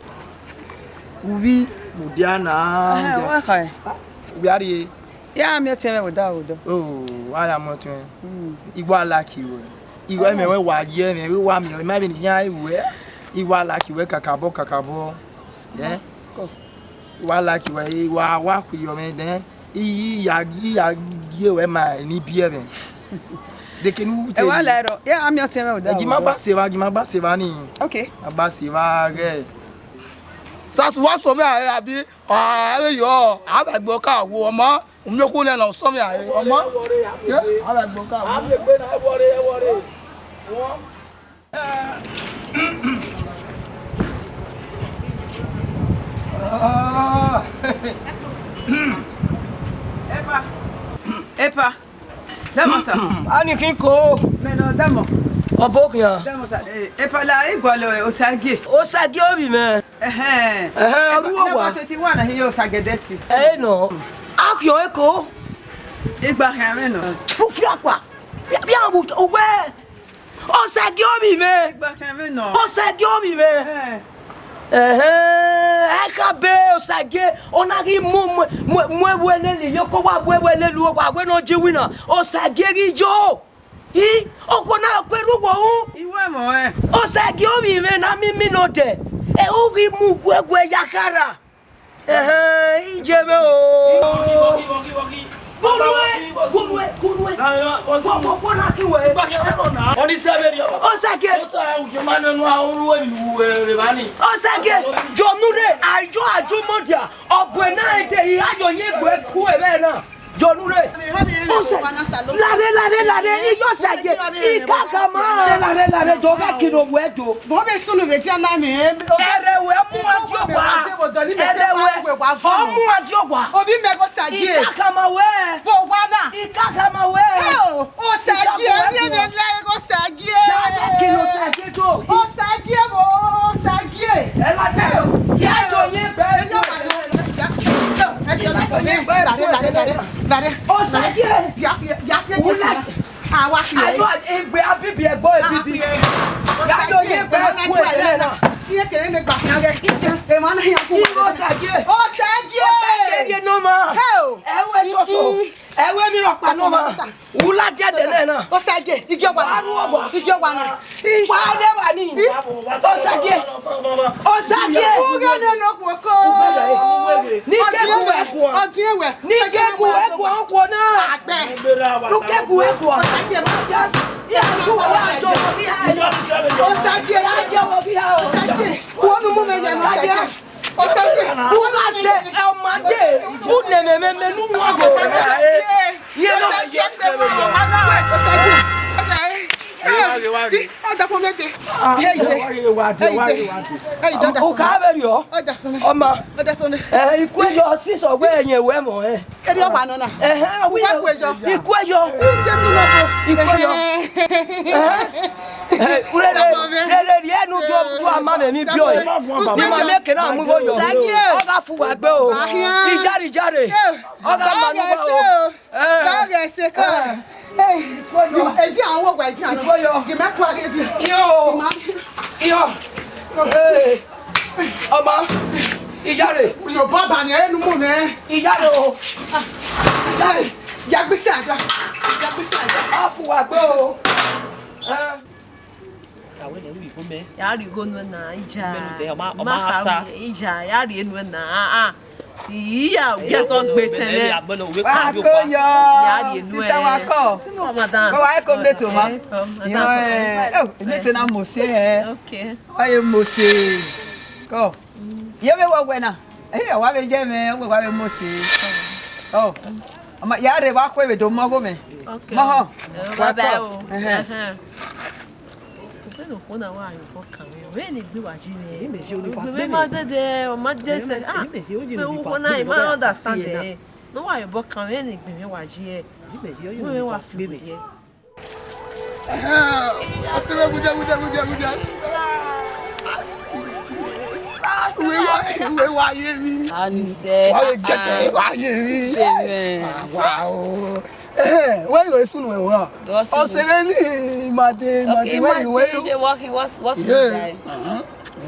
Ubi, mudiana. Wa kai. Ubi ari. Ya mi teme odo. Oh, I am not. Igwa like you. Igwa me we wa ye me we wa mi ma bi ni yan iwe. Igwa like you kakabo. Yeah. Igwa like you wa ku yo me then. Ya we ma ni bie me. De ke nu te. E wa lero. Ya mi teme odo. Gima ba se va ni. Okay. Aba se va ge. Sasu wa so me a abi yo abagbo ka wo omo umyoku ne na so me a omo abagbo ka wo Abegbe na e wore won Epa. Demo sa. Ani kinko. Meno demo. Obokian. Demo sa. Epa la igwalo osage. Osage obi me. Oruwo wa. 21 na hiyo osage district. No. Akyo eko. Igba hame no. Fufi akwa. Bia obu ogbe. Osage obi me. Igba hame no. Osage obi me. Akabe osage onari mwebwelele yoko wa bwebwelele wa gwe no jiwina osage rijo okona kweru wo Iwe mo osage obi me na mimi no de uri mu gwegwe yakara ijebe o Kunwe. Kona kiwe. Oni saberi. Osage. Osage. Jonure ajo modia. Obwena ede ayo yegwe ku ebe na. Jonure. Lare iyo sage. Ikakama. Lare doga kino wedo. Bo be sunu be ti ana mi. Erewe mu adiogwa. Erewe. Omu adiogwa. Obi me go sage. Ikakama we. Bo wa na. Ikakama we. O sage ni be le go sage. Kino sage to. O sage o sage. Ela te. Ya to yin be. O sage. Ya. Ah wa fi. Ayo egbe abibi egbo ebibi. Ya to yin be ku ele na. Iye kere ne gba kan ge. E ma na yan ku. O sage. O sage. O sage ye no ma. Ewe soso. Ewe mi ro pa no ma. Ula jede le na. O sage. Igi ogwa na. Igi ogwa na. Wa de ba ni. O sage. O sage. O ga ne no poko. Ni ke ku eku. O ti ewe. Ni ke ku eku anko na. Agbe. Lu ke ku eku. O sage ma. Ya ku wa jo bi ha. O sage. O bi ha. O sage. Wo nu mo me je no sage. O sage. Ula se e ma de. U ne me nu mo go. Ye no ye se me. O sage. Ada fo mete. O ka be ri o. Oma. Ada fo ne. Iku ejo siso we yen we mo Eri o pa no na. Wi Iku ejo. Iku ejo. Jesu lo bo. Iku ejo. Ure ri enu do ama me mi bi o. Ni ma me ke na mu go yo. O ga fu wa gbe o. Ijari. O ga ma nu o. Ba ge se ka. Eji àwọn ogwa eji àwọn. Gi me ku age di. Iyo. Ọmọ. Ijare. Yo baba ni enu mu ne. Ijare o. Ijare. Ya gbese ada. Afu wa gbe o. Yari go no na ija. Ma asa. Ija yari enu na iya guess on gbetele. Wa ko yo. Yari enu. Sister wa ko. Sino madam. Go wa ko meto ma. Yo, meto na mo se Okay. Aye mo se. Ko. Ye me wo gwe na. Wa be je me, wa be mo se. Oh. Ama yare wa ko e do mo go me. Okay. Mo ho. Wa ba o. No phone wa yo for kan we ni gbe wa ji ni me ma de o ma de se me wo na ma understand e no wa yo kan we ni gbe me wa ji e we wa fi be e asele buja we wa ye mi ani se wa ye mi wow when you soon we wa osele ni mate we what's his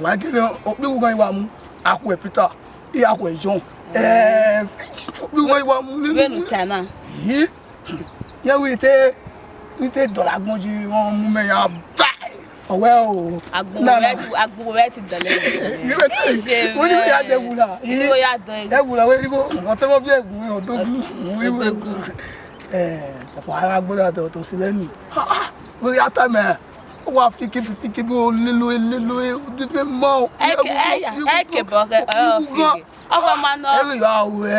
wa kile opiwu gan wa mu akwe Peter e akwe John opiwu wa mu ni kana yi ye we te dollar gonji won mu me ya ba owe o agbo re ti dole wo ni ya degula degula we ni ko o te mo bi egun odogun wo for ara gbọ́dọ̀ to sílẹ̀ ni o ya ta me o wa fiki bo lelo o fe mo eke bo ke o fiki ọkọ ma no ya we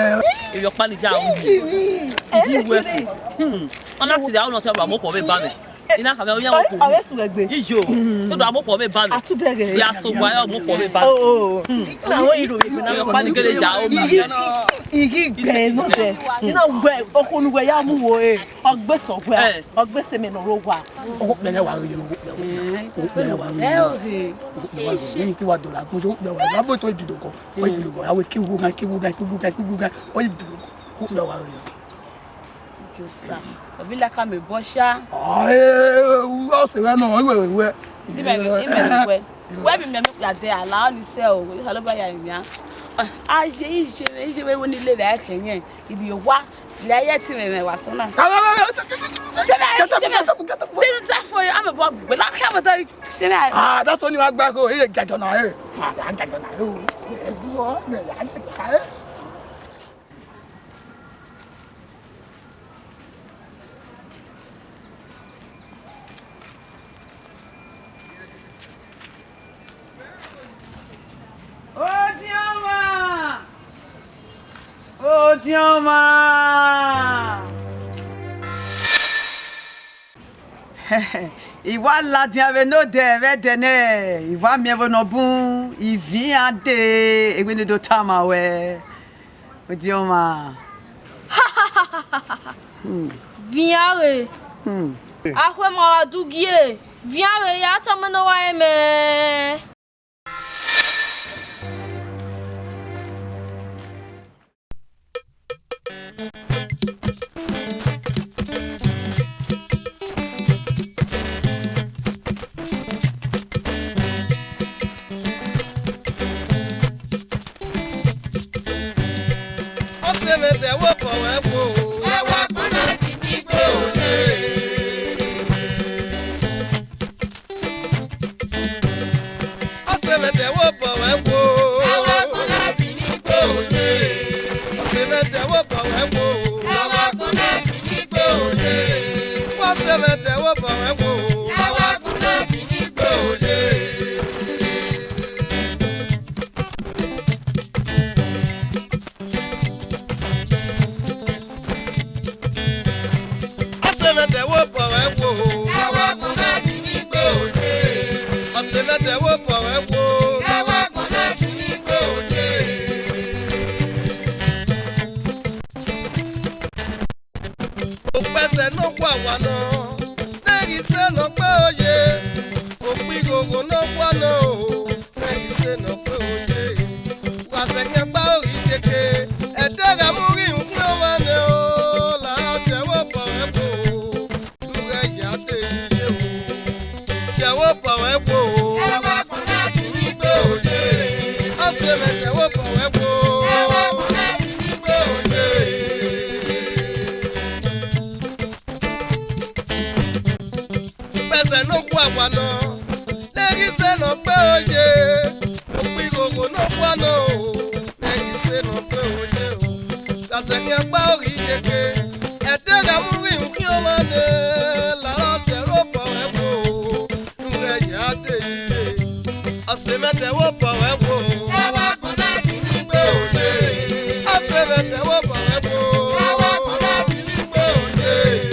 iyo pa ni ja o yi we fu ona ti da ona se ba mo ko be ba mi ina ka be o ya wo ko awe su egbe ijo to do mo ko be ba mi atubere ya so gwa ya mo ko be ba na wo iro mi na pa ni gele ja o mi igi gbe no de ina gbe okunu gbe ya mu wo ogbeso gbe ogbese me no ro wa o pe le wa ro o pe le wa ro ni ti wa dollar ko jo pe wa la bo to ibidogo o ibidogo ya we kiwu gan o ibidogo ko pe wa ro Josa obila ka me bo sha o se we no we ti me we bi me ya de ala ni se o se lo ba ya yan a je we woni le la kenyen ibi wa le aye ti me wa so na didn't that for you I'm a bug but I can't tell you that's only wa gba ko jajo na Odioma Iwa la di ave no de ve de ne Iwa mi evo no bun Ivi ade Ewe ne do tama we Odioma Viare Ahwe ma dugie Viare ya tama no wa eme se no kwano negi se no pe oje opi gogo no kwano negi se no pe oje la se ni pa ori jeke ete ga mu ri nki o ma ne la ro te ro po e bo nre ya te ase me te wo po e bo awa ko na ti ni pe oje ase me te wo po e bo awa ko na ti ni pe oje.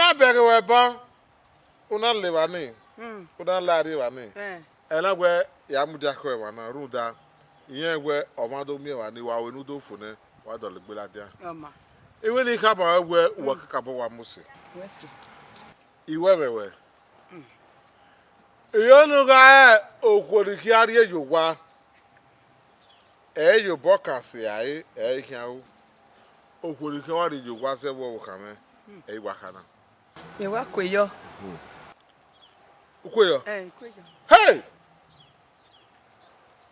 na bere weba una levani una lari wani ela gwe ya mudia ko ewa na ruda iyen gwe omado mi ewa ni wa we nu do fune wa do le gbela dia ama iwe ni ka ba gwe wo ka bo wa musi wesi iwe wewe iyo nu ga okori ki ari ejo wa ejo bokasi ai e hiawo okori ki wa ri jo wa se wo kame e wa kana me wa kweyo ukweyo kweyo hey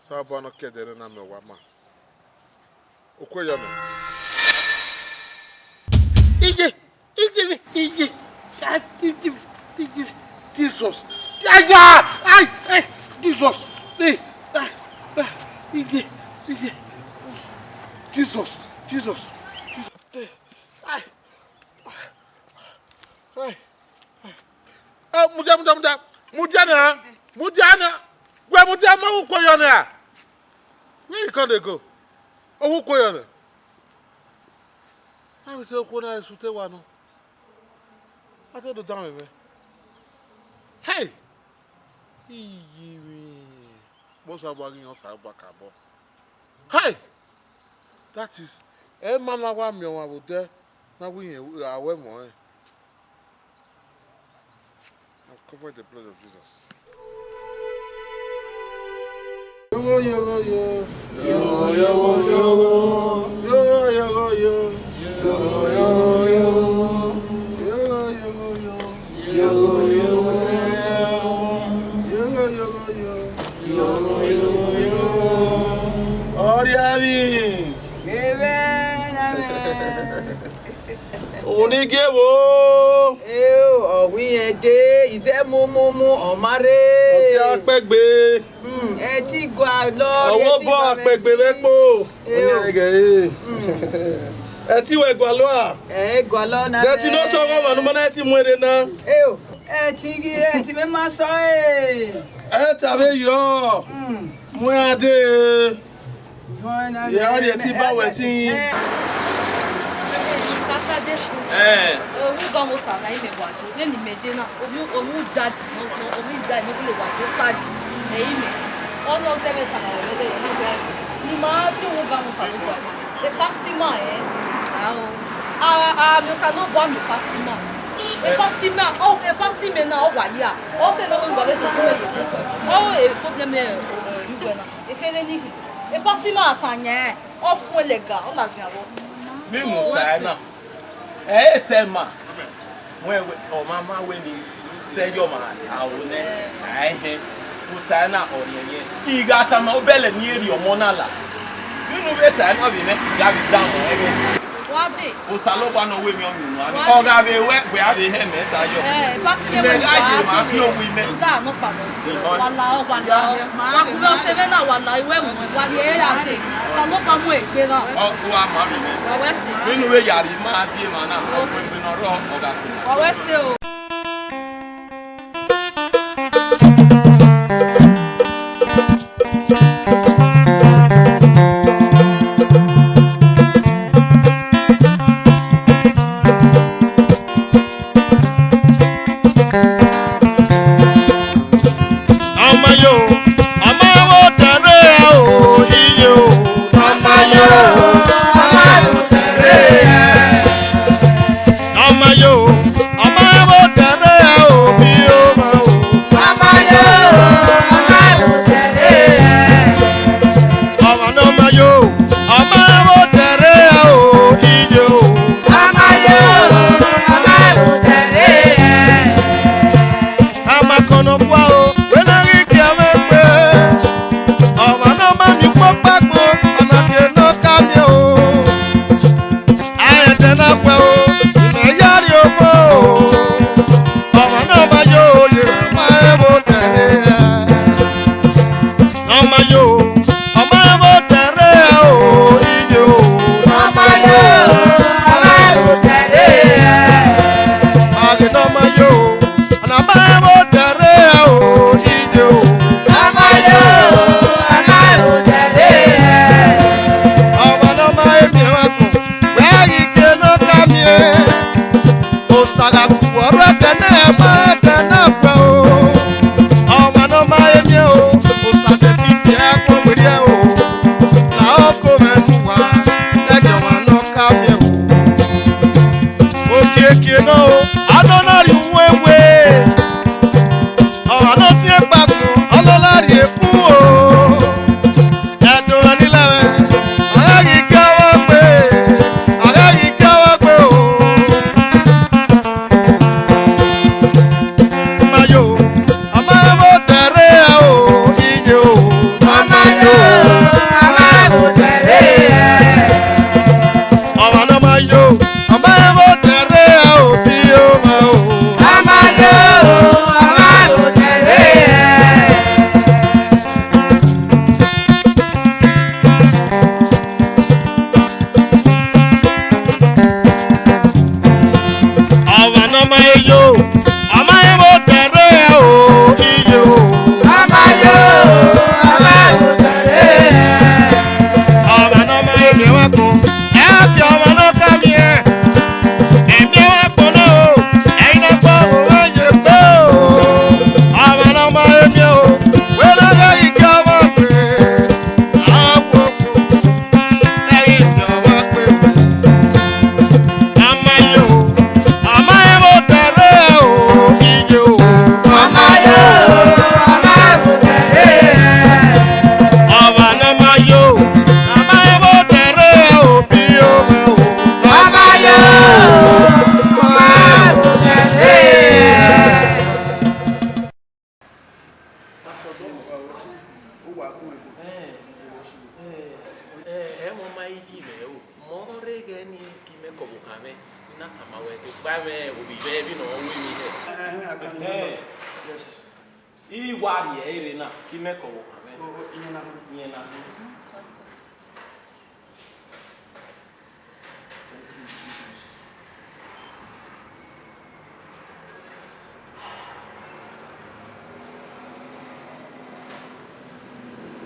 sabana kedere na me wa ma ukweyo me ije Jesus ay Jesus ije Jesus ay Mudiana, where Mudiama Koyana? Where can they go? Oh, Koyana. I will tell Kona Sutewano. I told the down with me. Hey! Most are wagging on Sabacabo. Hey! That is a man like one will there. Now we are way more. Cover the blood of Jesus. Yo yo yo yo yo yo yo yo yo yo yo yo yo yo Onigewo. We day is a mumu or mare. Pegbe. Eti gwa lo. Owo bo pegbe lepo. Eti we gwa lo a. Gwa lo na. Eti no so go manu mana eti mwere na. Eti me ma so Eti abe yo. Muade. Ya de ti ba wetin. Owu vamos sair me guardo. Nem imagina. Owu jadi, owu jadi no le guardo sadi. É ime. O não deve estar na verdade. Ni ma ti owu vamos sair guardo. E pastima meu salão bom me pastima. E pastima na o guaia. O se não guardo to come. O problema é o guana. E que nem e pastima asanye. O fu legal, o la diabo. Mimu taina. Tema. When mama when he said your man, I will let Mutana or ye. He got a mobile near your monala. You know better, I'm not in it. Got it down. What day? Usaloba no women on you. Oh, have a work where they have message. No women. No pardon. One 7 hours. One year I think. Saloba way. Oh, mammy. We know where you are. Marty, man. We're not wrong. Oh, Amayo, kama we by me will be baby no we me. Yes. Uwadiae na kimeko wo ame. Nyena.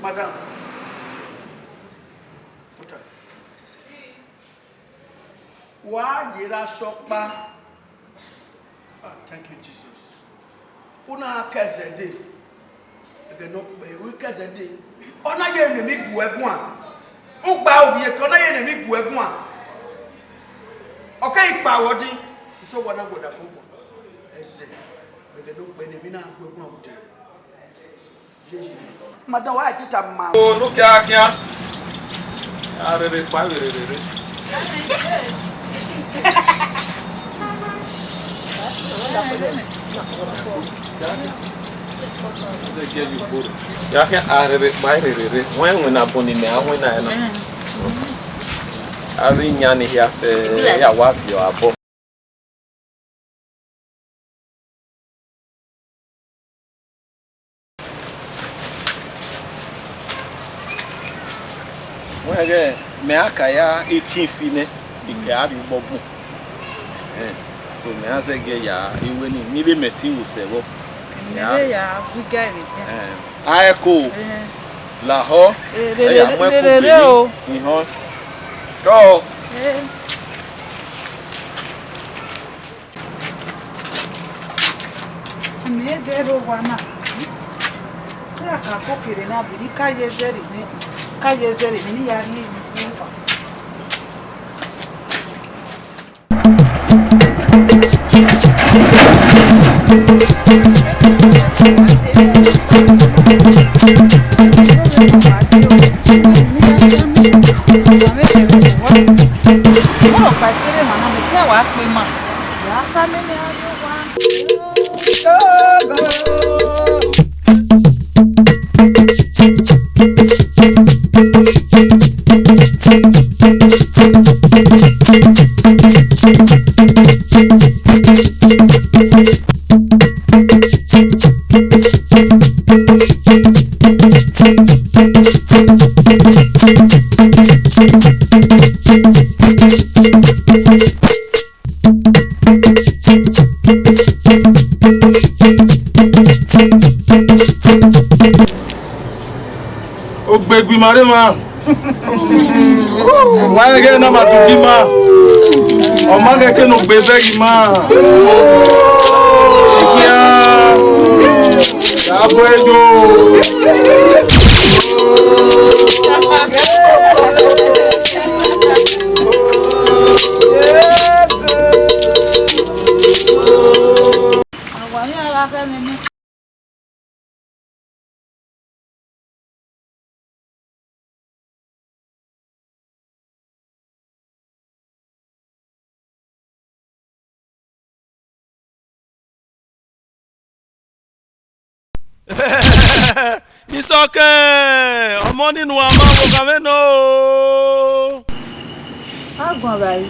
Madam. Uwadiae sokpa. Thank you, Jesus. Una kezede. No, we kezede. Ona ye ne mi bu egun a. Ugba obi e ona ye ne mi bu egun a. Okay, ipa wodi. So wana go da fun. Ese. Ege no pe ne mi na bu egun a wodi. Madam wa ti ta ma. Oh, look ya. Are re pa re. Ya que arre bairere when aboni me ahun na no ari nya ne ya fe ya wa bi abo wege me aka ya ikifine ike ari gbogbo so me azege ya iwe ni mi be meti usebo ya vigari Aeko Laho re o Ihon Go me dero wana ya ka kokere na biri kaye zeri ni ya ni Ogbegwi marema. Why get number to give ma? O ma get ke no gbebe ma. Ikia. Abo ejo. It's okay. Ọmọ nínú wa máa wo kàwé náà. Agbọ̀n báyìí.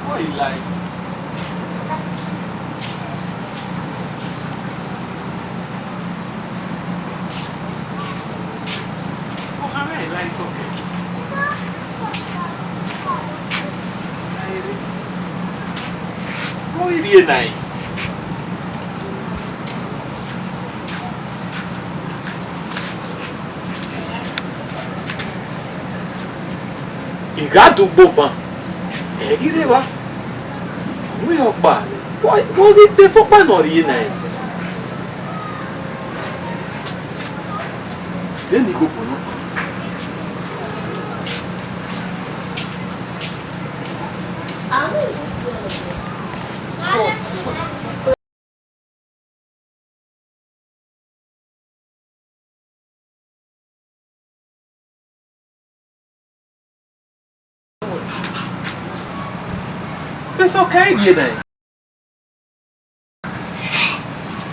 What you like? Oh, how many lights okay? Oh, it is nice. Igado boba. Egire wa. We opa. Why get the for panori na? Then you go for no. It's okay, you know.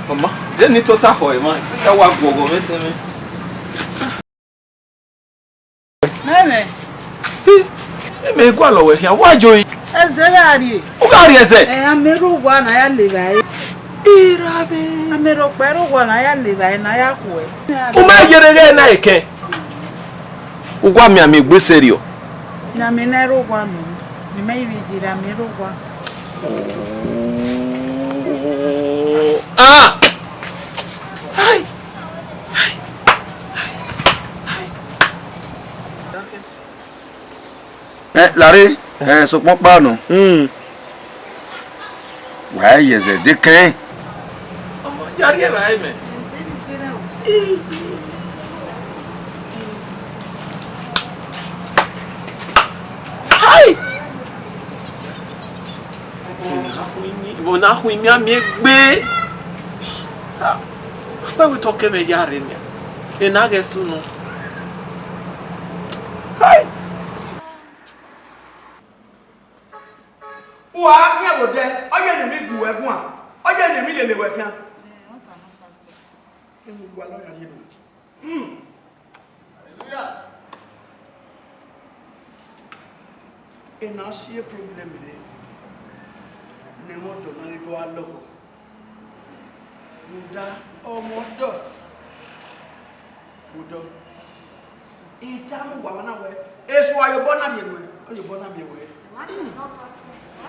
Mama, they need to talk for you, man. I want to go with me. Nene. Me go along with here. Why join? Ezerari. O gari eze. Ameru wa na ya levai. Irabe. Ameru pero wa na ya levai na ya kwe. O ma yere na eke. O gwa mi amegbe serio. Na me na ro wa no. Ni me bi jira me ro wa. Ah! Hai. Larry, so pon pa no. Why is it decay? Yari e vai me. Hai. Bo na hu mi amegbe. Ah. Ba we talk me yari ni. E na ge su no. Hai. Wa ke wo de oye ni mi gu egun a oye ni mi lele we kan e gu alo ya ni hallelujah e na see problem re ne mo do na do aloko muda o mo do ita mo wa na we eso ayo bona de no ayo bona mi we what is not possible. I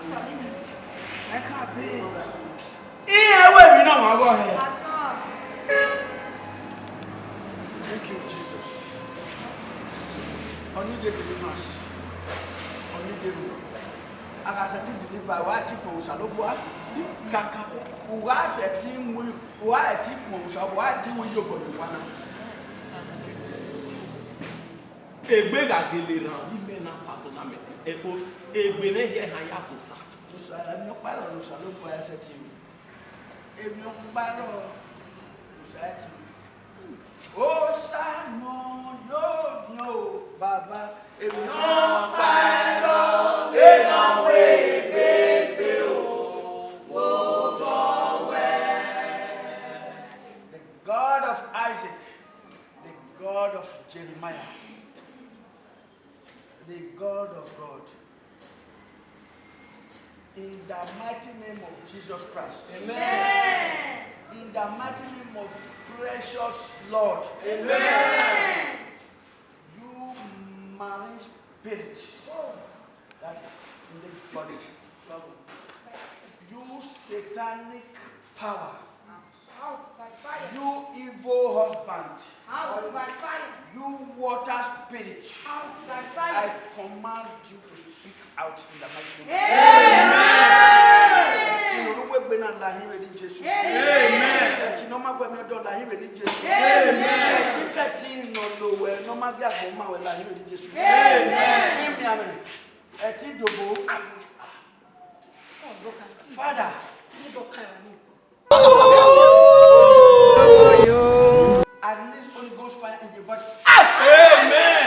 can't be. Yeah, wait, we know go ahead. Thank you, Jesus. On you get deliverance. On you get I got set to deliver what you go salobua. Kaka. Who are setting we who are a tip mo so what do you go to one. Egbe ga geleran ime na patona meti. Egbe ne ye han ya tosa. Tosa mi paro no salo po ya seti mi. Emi o paro seti. O sa no baba emi o paro e no we o go we. The God of Isaac, the God of Jeremiah, the God of God. In the mighty name of Jesus Christ. Amen. In the mighty name of precious Lord. Amen. You marine spirit that is in this body. You satanic power. Out by fire. You evil husband. Out by fire. You water spirit. Out by fire. I command you to speak out in the mighty name. Amen. Father. I release Holy Ghost fire in your body. Out! Amen!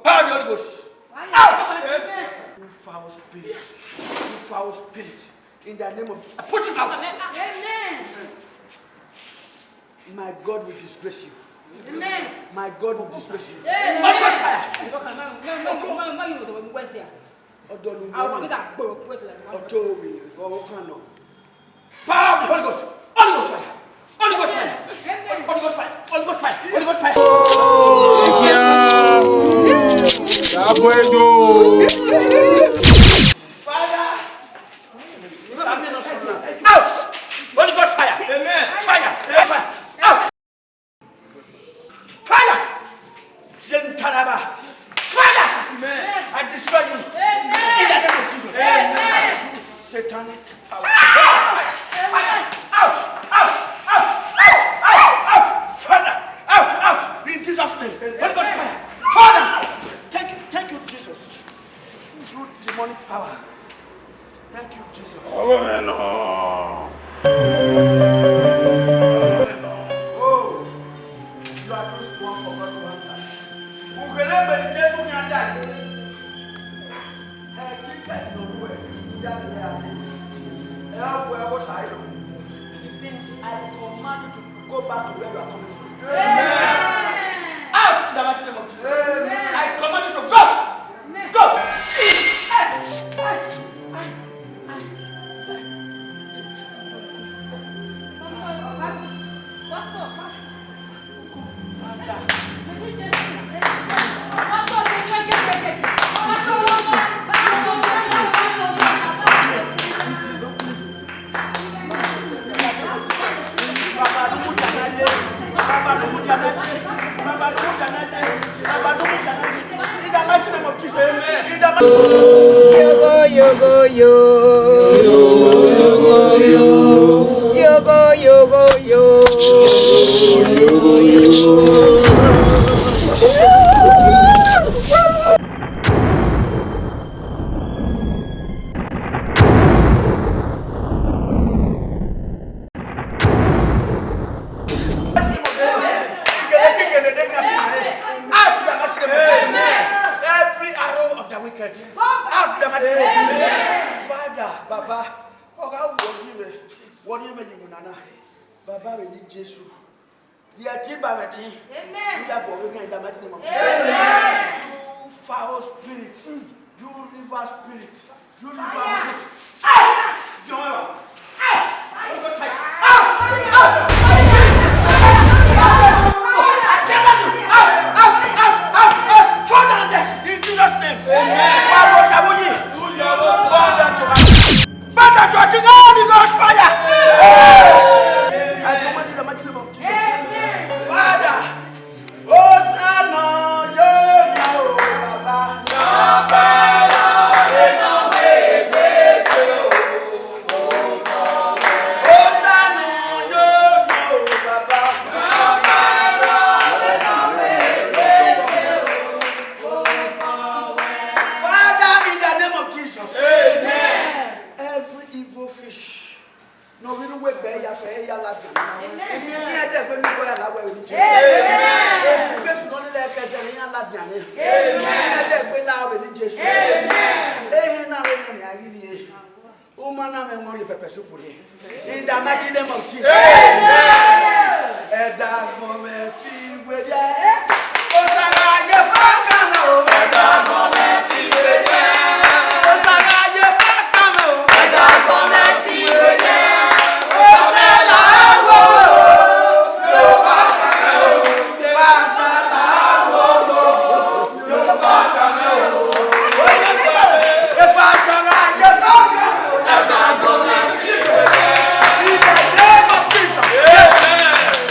Power of the Holy Ghost. Out! Amen! You foul spirit. You foul spirit. In the name of Jesus. Put him out. Amen! My God will disgrace you. Amen! My God will disgrace you. Amen! Power of the Holy Ghost. Holy Ghost fire. Holy Ghost fire. Holy Ghost fire. Holy Ghost fire. Holy Ghost fire. Father. Out. Holy Ghost fire. Amen. Fire. Fire. Out. Fire. Zentaraba. Fire. Amen. I destroy you. Amen. In the name of Jesus. Amen. You satanic power. Fire. Fire. Out. Out. Out. Out. Out. Out. Father. Out. Out. In Jesus' name. Holy Ghost fire. Father. Thank you, Jesus. You demonic power. Thank you, Jesus. Oh, no. Oh, you are just one for God to answer. Who can ever Jesus who can die? I think that's no way. Every arrow of the wicked. Out the Father, Baba, what do you mean, Baba, we need Jesus. The Atiba Mati, we are going in the mighty name of Jesus. You foul spirit, you river spirit, you river in the mighty name of Jesus.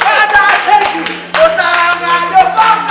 Father, thank you.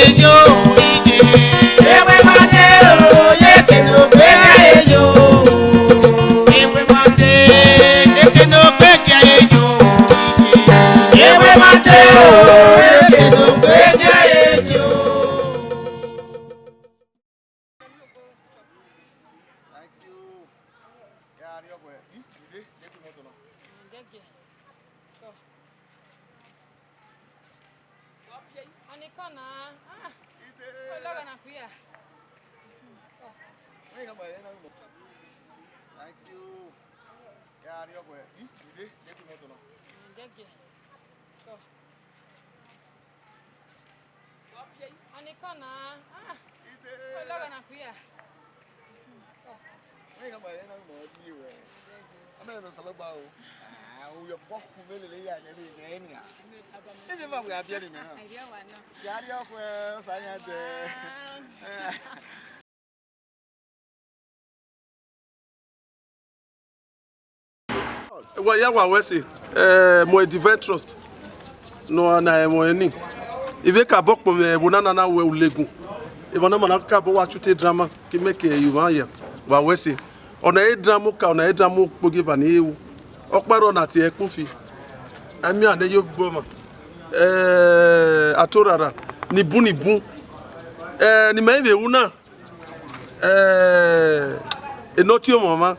ejo ije. Ewe mate o yeke no gbega ejo. Ewe mate yeke no gbega ejo ije. Ewe mate o yeke no gbega ejo. Waya wa wese mo divine trust no na mo eni ive ka bokpo me wona na we ulegun ibona mana ka bo wa chute drama ki make you man ya wa wese ona e drama ka ona e drama pogi ba ni ewu oparo na ti e kunfi ami ade yo gboma atorara ni bun ni me be wu na enoti o mama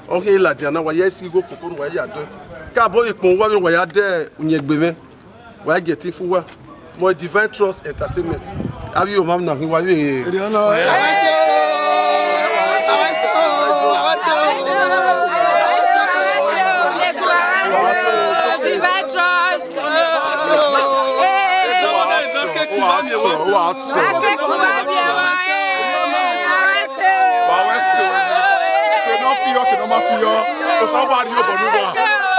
okay la dia na wa yesi go kokoro wa ya do ka bo ipon wa mi wa ya de unyegbe me wa get fu wa mo divine trust entertainment abi o mam na wa we Divine trust Não fui eu que não me fui eu. Eu só vario para não